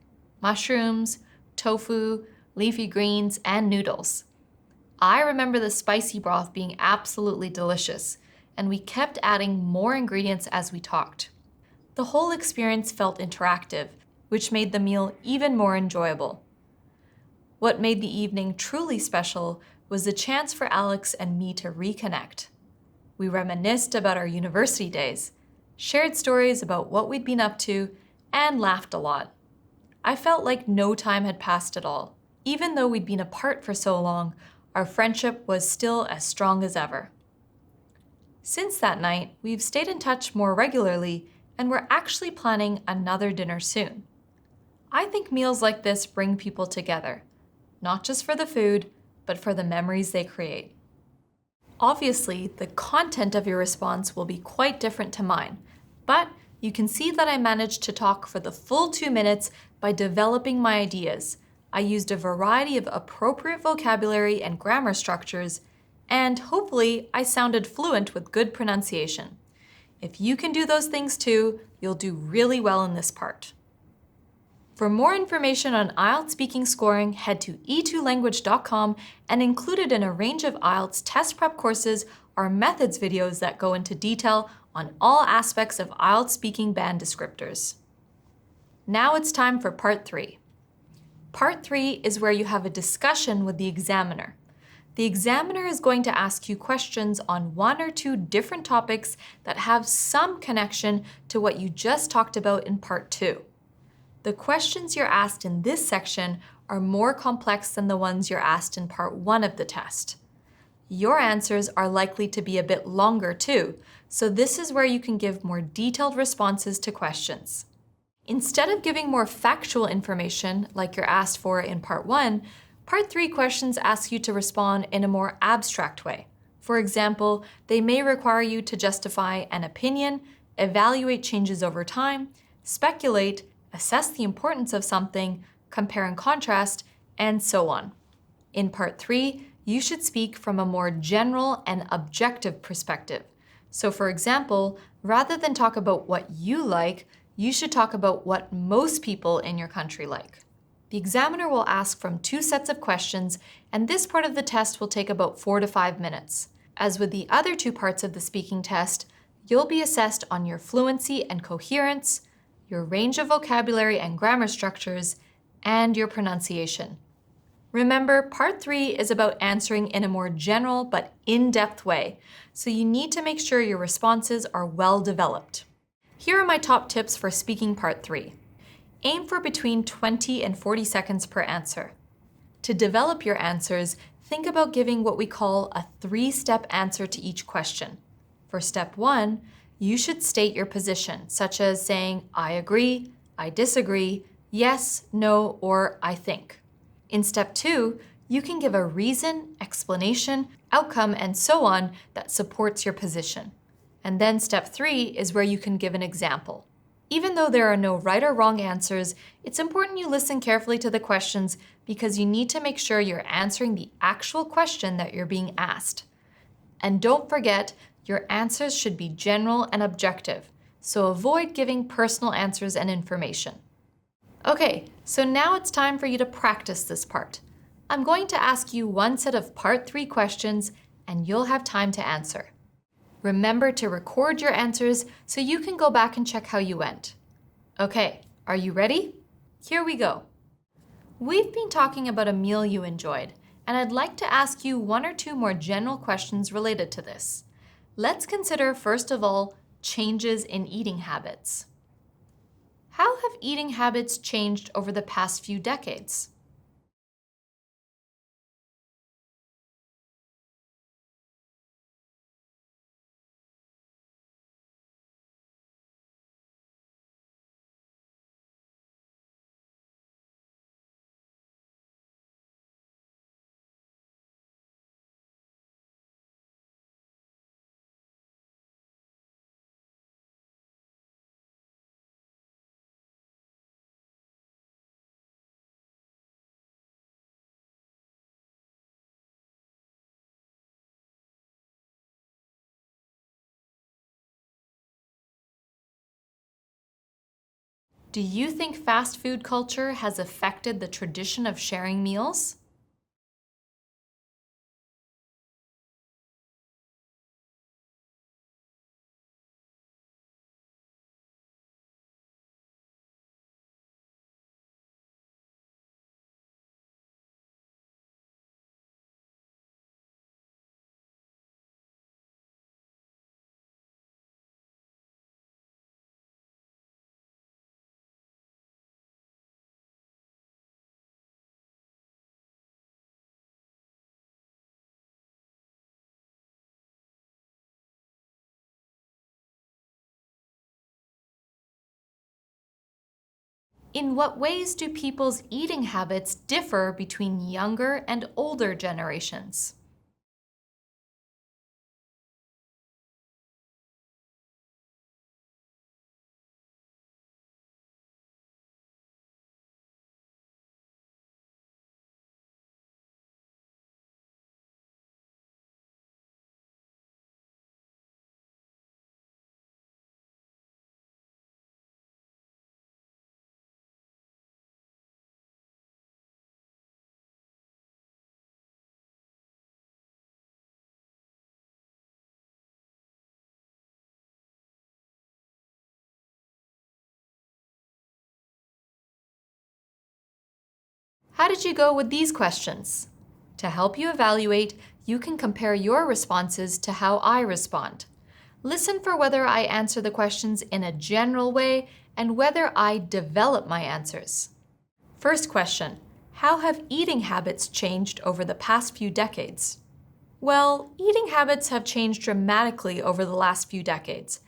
mushrooms, tofu, leafy greens, and noodles. I remember the spicy broth being absolutely delicious, and we kept adding more ingredients as we talked. The whole experience felt interactive, which made the meal even more enjoyable. What made the evening truly special was the chance for Alex and me to reconnect. We reminisced about our university days, shared stories about what we'd been up to, and laughed a lot. I felt like no time had passed at all. Even though we'd been apart for so long, our friendship was still as strong as ever. Since that night, we've stayed in touch more regularly, and we're actually planning another dinner soon. I think meals like this bring people together, not just for the food, but for the memories they create. Obviously, the content of your response will be quite different to mine, but you can see that I managed to talk for the full 2 minutes by developing my ideas. I used a variety of appropriate vocabulary and grammar structures, and hopefully I sounded fluent with good pronunciation. If you can do those things too, you'll do really well in this part. For more information on IELTS speaking scoring, head to e2language.com, and included in a range of IELTS test prep courses are methods videos that go into detail on all aspects of IELTS speaking band descriptors. Now it's time for Part 3. Part 3 is where you have a discussion with the examiner. The examiner is going to ask you questions on 1 or 2 different topics that have some connection to what you just talked about in Part 2. The questions you're asked in this section are more complex than the ones you're asked in Part 1 of the test. Your answers are likely to be a bit longer too, so this is where you can give more detailed responses to questions. Instead of giving more factual information like you're asked for in Part 1, Part 3 questions ask you to respond in a more abstract way. For example, they may require you to justify an opinion, evaluate changes over time, speculate, assess the importance of something, compare and contrast, and so on. In Part 3, you should speak from a more general and objective perspective. So for example, rather than talk about what you like, you should talk about what most people in your country like. The examiner will ask from 2 sets of questions, and this part of the test will take about 4 to 5 minutes. As with the other 2 parts of the speaking test, you'll be assessed on your fluency and coherence, your range of vocabulary and grammar structures, and your pronunciation. Remember, Part 3 is about answering in a more general but in-depth way, so you need to make sure your responses are well developed. Here are my top tips for speaking Part 3. Aim for between 20 and 40 seconds per answer. To develop your answers, think about giving what we call a 3-step answer to each question. For step 1, you should state your position, such as saying, I agree, I disagree, yes, no, or I think. In step 2, you can give a reason, explanation, outcome, and so on that supports your position. And then step 3 is where you can give an example. Even though there are no right or wrong answers, it's important you listen carefully to the questions because you need to make sure you're answering the actual question that you're being asked. And don't forget, your answers should be general and objective, so avoid giving personal answers and information. Okay, so now it's time for you to practice this part. I'm going to ask you one set of Part 3 questions, and you'll have time to answer. Remember to record your answers so you can go back and check how you went. Okay, are you ready? Here we go. We've been talking about a meal you enjoyed, and I'd like to ask you 1 or 2 more general questions related to this. Let's consider, first of all, changes in eating habits. How have eating habits changed over the past few decades? Do you think fast food culture has affected the tradition of sharing meals? In what ways do people's eating habits differ between younger and older generations? How did you go with these questions? To help you evaluate, you can compare your responses to how I respond. Listen for whether I answer the questions in a general way and whether I develop my answers. First question, how have eating habits changed over the past few decades? Well, eating habits have changed dramatically over the last few decades.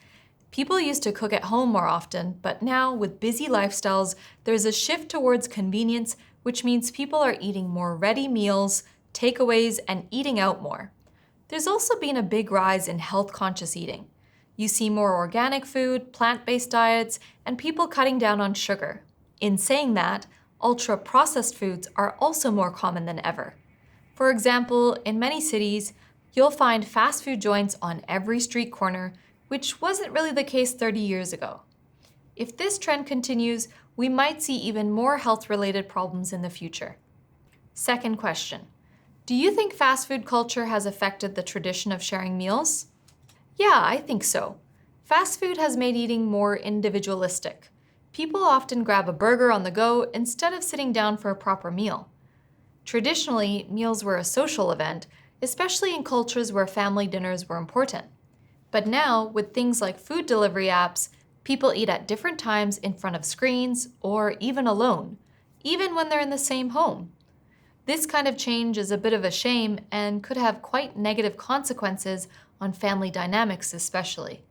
People used to cook at home more often, but now, with busy lifestyles, there's a shift towards convenience, which means people are eating more ready meals, takeaways, and eating out more. There's also been a big rise in health-conscious eating. You see more organic food, plant-based diets, and people cutting down on sugar. In saying that, ultra-processed foods are also more common than ever. For example, in many cities, you'll find fast food joints on every street corner, which wasn't really the case 30 years ago. If this trend continues, we might see even more health-related problems in the future. Second question, do you think fast food culture has affected the tradition of sharing meals? Yeah, I think so. Fast food has made eating more individualistic. People often grab a burger on the go instead of sitting down for a proper meal. Traditionally, meals were a social event, especially in cultures where family dinners were important. But now, with things like food delivery apps, People eat at different times in front of screens or even alone, even when they're in the same home. This kind of change is a bit of a shame and could have quite negative consequences on family dynamics especially.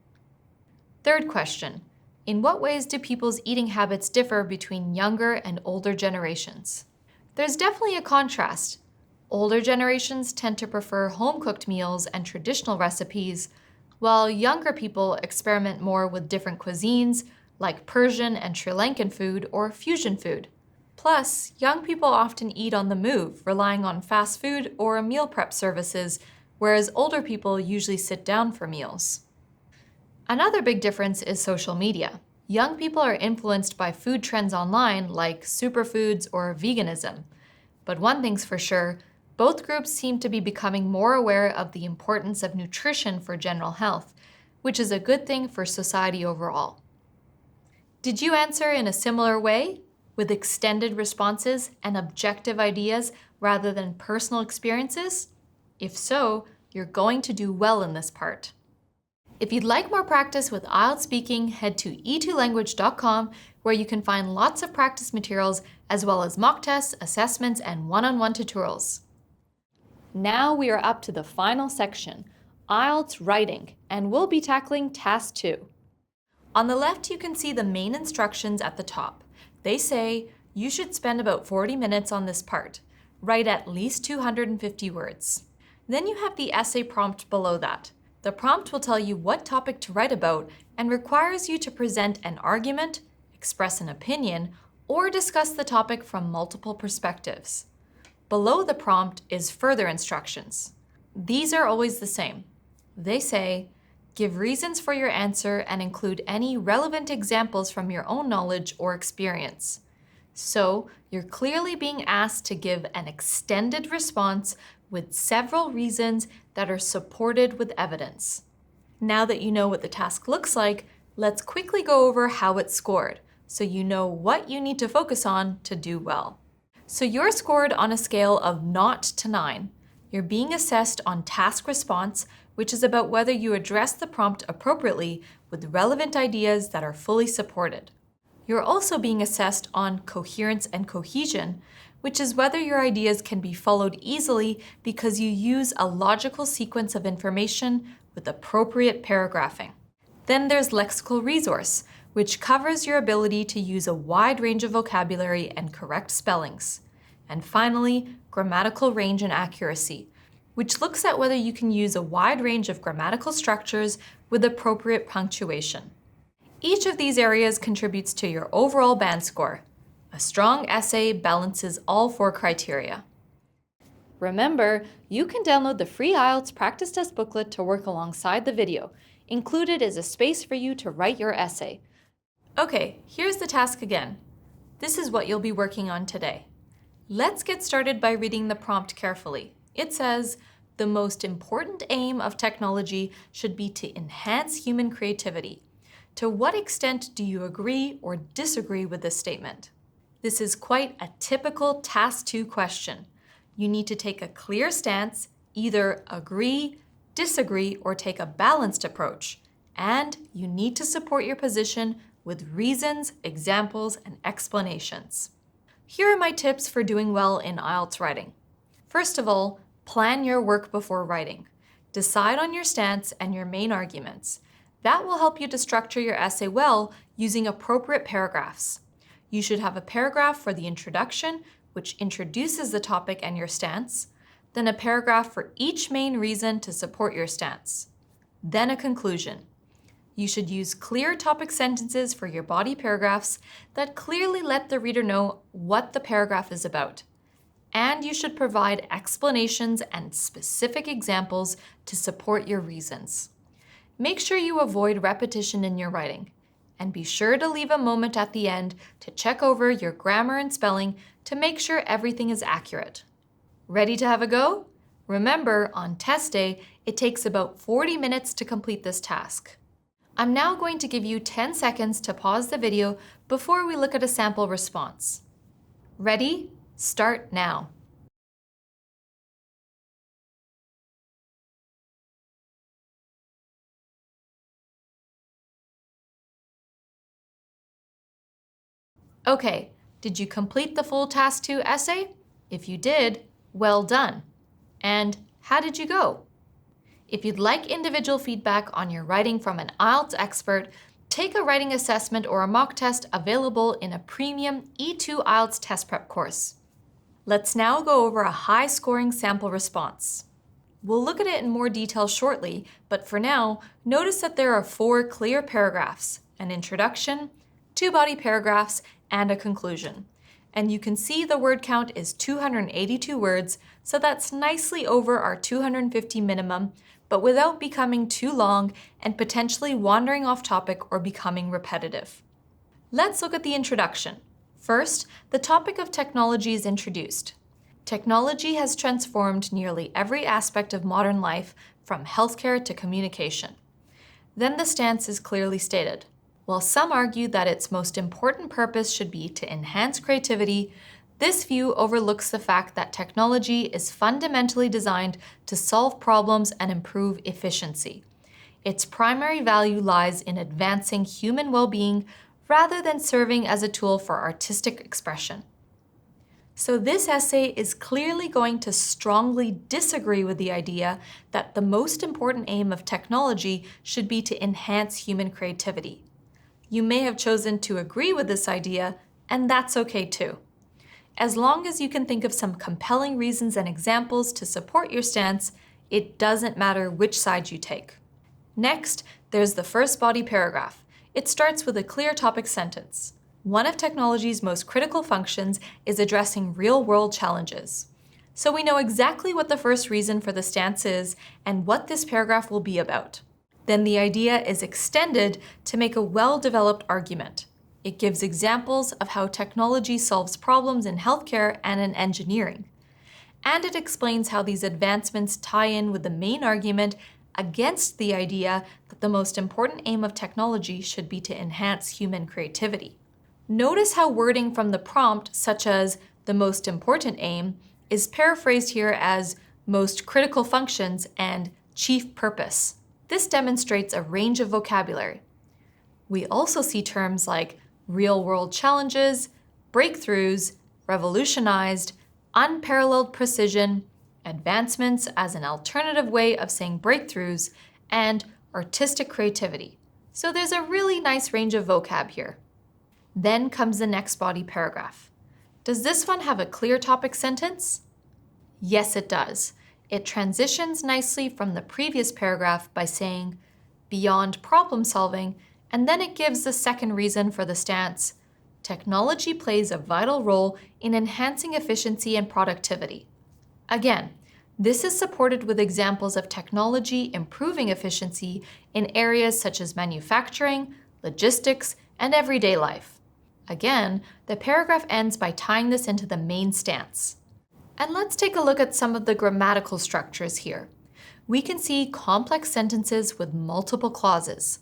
Third question, in what ways do people's eating habits differ between younger and older generations? There's definitely a contrast. Older generations tend to prefer home-cooked meals and traditional recipes, while younger people experiment more with different cuisines like Persian and Sri Lankan food or fusion food. Plus, young people often eat on the move, relying on fast food or meal prep services, whereas older people usually sit down for meals. Another big difference is social media. Young people are influenced by food trends online like superfoods or veganism. But one thing's for sure, both groups seem to be becoming more aware of the importance of nutrition for general health, which is a good thing for society overall. Did you answer in a similar way, with extended responses and objective ideas rather than personal experiences? If so, you're going to do well in this part. If you'd like more practice with IELTS speaking, head to e2language.com where you can find lots of practice materials as well as mock tests, assessments, and one-on-one tutorials. Now we are up to the final section, IELTS writing, and we'll be tackling Task 2. On the left, you can see the main instructions at the top. They say you should spend about 40 minutes on this part. Write at least 250 words. Then you have the essay prompt below that. The prompt will tell you what topic to write about and requires you to present an argument, express an opinion, or discuss the topic from multiple perspectives. Below the prompt is further instructions. These are always the same. They say, give reasons for your answer and include any relevant examples from your own knowledge or experience. So, you're clearly being asked to give an extended response with several reasons that are supported with evidence. Now that you know what the task looks like, let's quickly go over how it's scored, so you know what you need to focus on to do well. So you're scored on a scale of 0 to 9. You're being assessed on task response, which is about whether you address the prompt appropriately with relevant ideas that are fully supported. You're also being assessed on coherence and cohesion, which is whether your ideas can be followed easily because you use a logical sequence of information with appropriate paragraphing. Then there's lexical resource, which covers your ability to use a wide range of vocabulary and correct spellings. And finally, grammatical range and accuracy, which looks at whether you can use a wide range of grammatical structures with appropriate punctuation. Each of these areas contributes to your overall band score. A strong essay balances all 4 criteria. Remember, you can download the free IELTS practice test booklet to work alongside the video. Included is a space for you to write your essay. Okay, here's the task again. This is what you'll be working on today. Let's get started by reading the prompt carefully. It says, the most important aim of technology should be to enhance human creativity. To what extent do you agree or disagree with this statement? This is quite a typical Task 2 question. You need to take a clear stance, either agree, disagree, or take a balanced approach. And you need to support your position with reasons, examples, and explanations. Here are my tips for doing well in IELTS writing. First of all, plan your work before writing. Decide on your stance and your main arguments. That will help you to structure your essay well using appropriate paragraphs. You should have a paragraph for the introduction, which introduces the topic and your stance, then a paragraph for each main reason to support your stance, then a conclusion. You should use clear topic sentences for your body paragraphs that clearly let the reader know what the paragraph is about. And you should provide explanations and specific examples to support your reasons. Make sure you avoid repetition in your writing, and be sure to leave a moment at the end to check over your grammar and spelling to make sure everything is accurate. Ready to have a go? Remember, on test day, it takes about 40 minutes to complete this task. I'm now going to give you 10 seconds to pause the video before we look at a sample response. Ready? Start now. Okay, did you complete the full Task 2 essay? If you did, well done. And how did you go? If you'd like individual feedback on your writing from an IELTS expert, take a writing assessment or a mock test available in a premium E2 IELTS test prep course. Let's now go over a high-scoring sample response. We'll look at it in more detail shortly, but for now, notice that there are 4 clear paragraphs: an introduction, 2 body paragraphs, and a conclusion. And you can see the word count is 282 words, so that's nicely over our 250 minimum, but without becoming too long and potentially wandering off topic or becoming repetitive. Let's look at the introduction. First, the topic of technology is introduced. Technology has transformed nearly every aspect of modern life, from healthcare to communication. Then the stance is clearly stated. While some argue that its most important purpose should be to enhance creativity, this view overlooks the fact that technology is fundamentally designed to solve problems and improve efficiency. Its primary value lies in advancing human well-being rather than serving as a tool for artistic expression. So this essay is clearly going to strongly disagree with the idea that the most important aim of technology should be to enhance human creativity. You may have chosen to agree with this idea, and that's okay too. As long as you can think of some compelling reasons and examples to support your stance, it doesn't matter which side you take. Next, there's the first body paragraph. It starts with a clear topic sentence. One of technology's most critical functions is addressing real-world challenges. So we know exactly what the first reason for the stance is and what this paragraph will be about. Then the idea is extended to make a well-developed argument. It gives examples of how technology solves problems in healthcare and in engineering. And it explains how these advancements tie in with the main argument against the idea that the most important aim of technology should be to enhance human creativity. Notice how wording from the prompt, such as the most important aim, is paraphrased here as most critical functions and chief purpose. This demonstrates a range of vocabulary. We also see terms like real-world challenges, breakthroughs, revolutionized, unparalleled precision, advancements as an alternative way of saying breakthroughs, and artistic creativity. So there's a really nice range of vocab here. Then comes the next body paragraph. Does this one have a clear topic sentence? Yes, it does. It transitions nicely from the previous paragraph by saying, beyond problem solving, and then it gives the second reason for the stance. Technology plays a vital role in enhancing efficiency and productivity. Again, this is supported with examples of technology improving efficiency in areas such as manufacturing, logistics, and everyday life. Again, the paragraph ends by tying this into the main stance. And let's take a look at some of the grammatical structures here. We can see complex sentences with multiple clauses.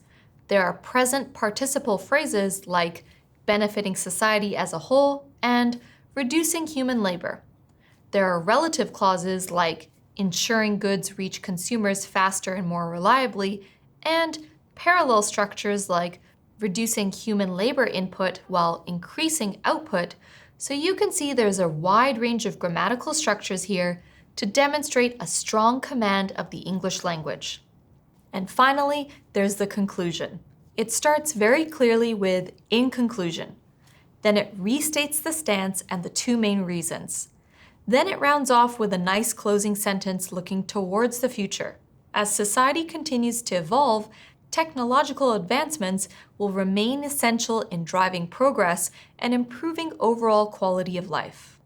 There are present participle phrases like benefiting society as a whole and reducing human labor. There are relative clauses like ensuring goods reach consumers faster and more reliably, and parallel structures like reducing human labor input while increasing output, so you can see there's a wide range of grammatical structures here to demonstrate a strong command of the English language. And finally, there's the conclusion. It starts very clearly with "in conclusion." Then it restates the stance and the 2 main reasons. Then it rounds off with a nice closing sentence looking towards the future. As society continues to evolve, technological advancements will remain essential in driving progress and improving overall quality of life.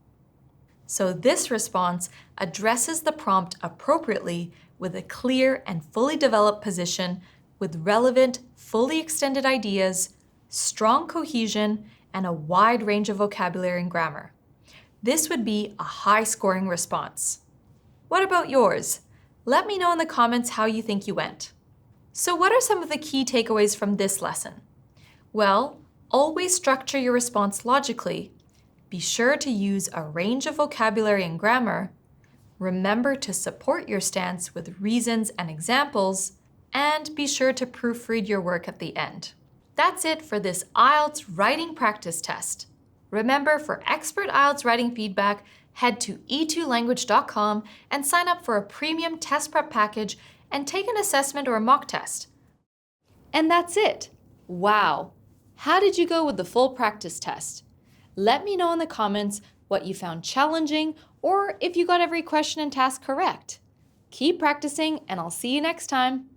So this response addresses the prompt appropriately with a clear and fully developed position with relevant, fully extended ideas, strong cohesion, and a wide range of vocabulary and grammar. This would be a high-scoring response. What about yours? Let me know in the comments how you think you went. So what are some of the key takeaways from this lesson? Well, always structure your response logically. Be sure to use a range of vocabulary and grammar. Remember to support your stance with reasons and examples, and be sure to proofread your work at the end. That's it for this IELTS writing practice test. Remember, for expert IELTS writing feedback, head to e2language.com and sign up for a premium test prep package and take an assessment or a mock test. And that's it. Wow! How did you go with the full practice test? Let me know in the comments what you found challenging or if you got every question and task correct. Keep practicing, and I'll see you next time.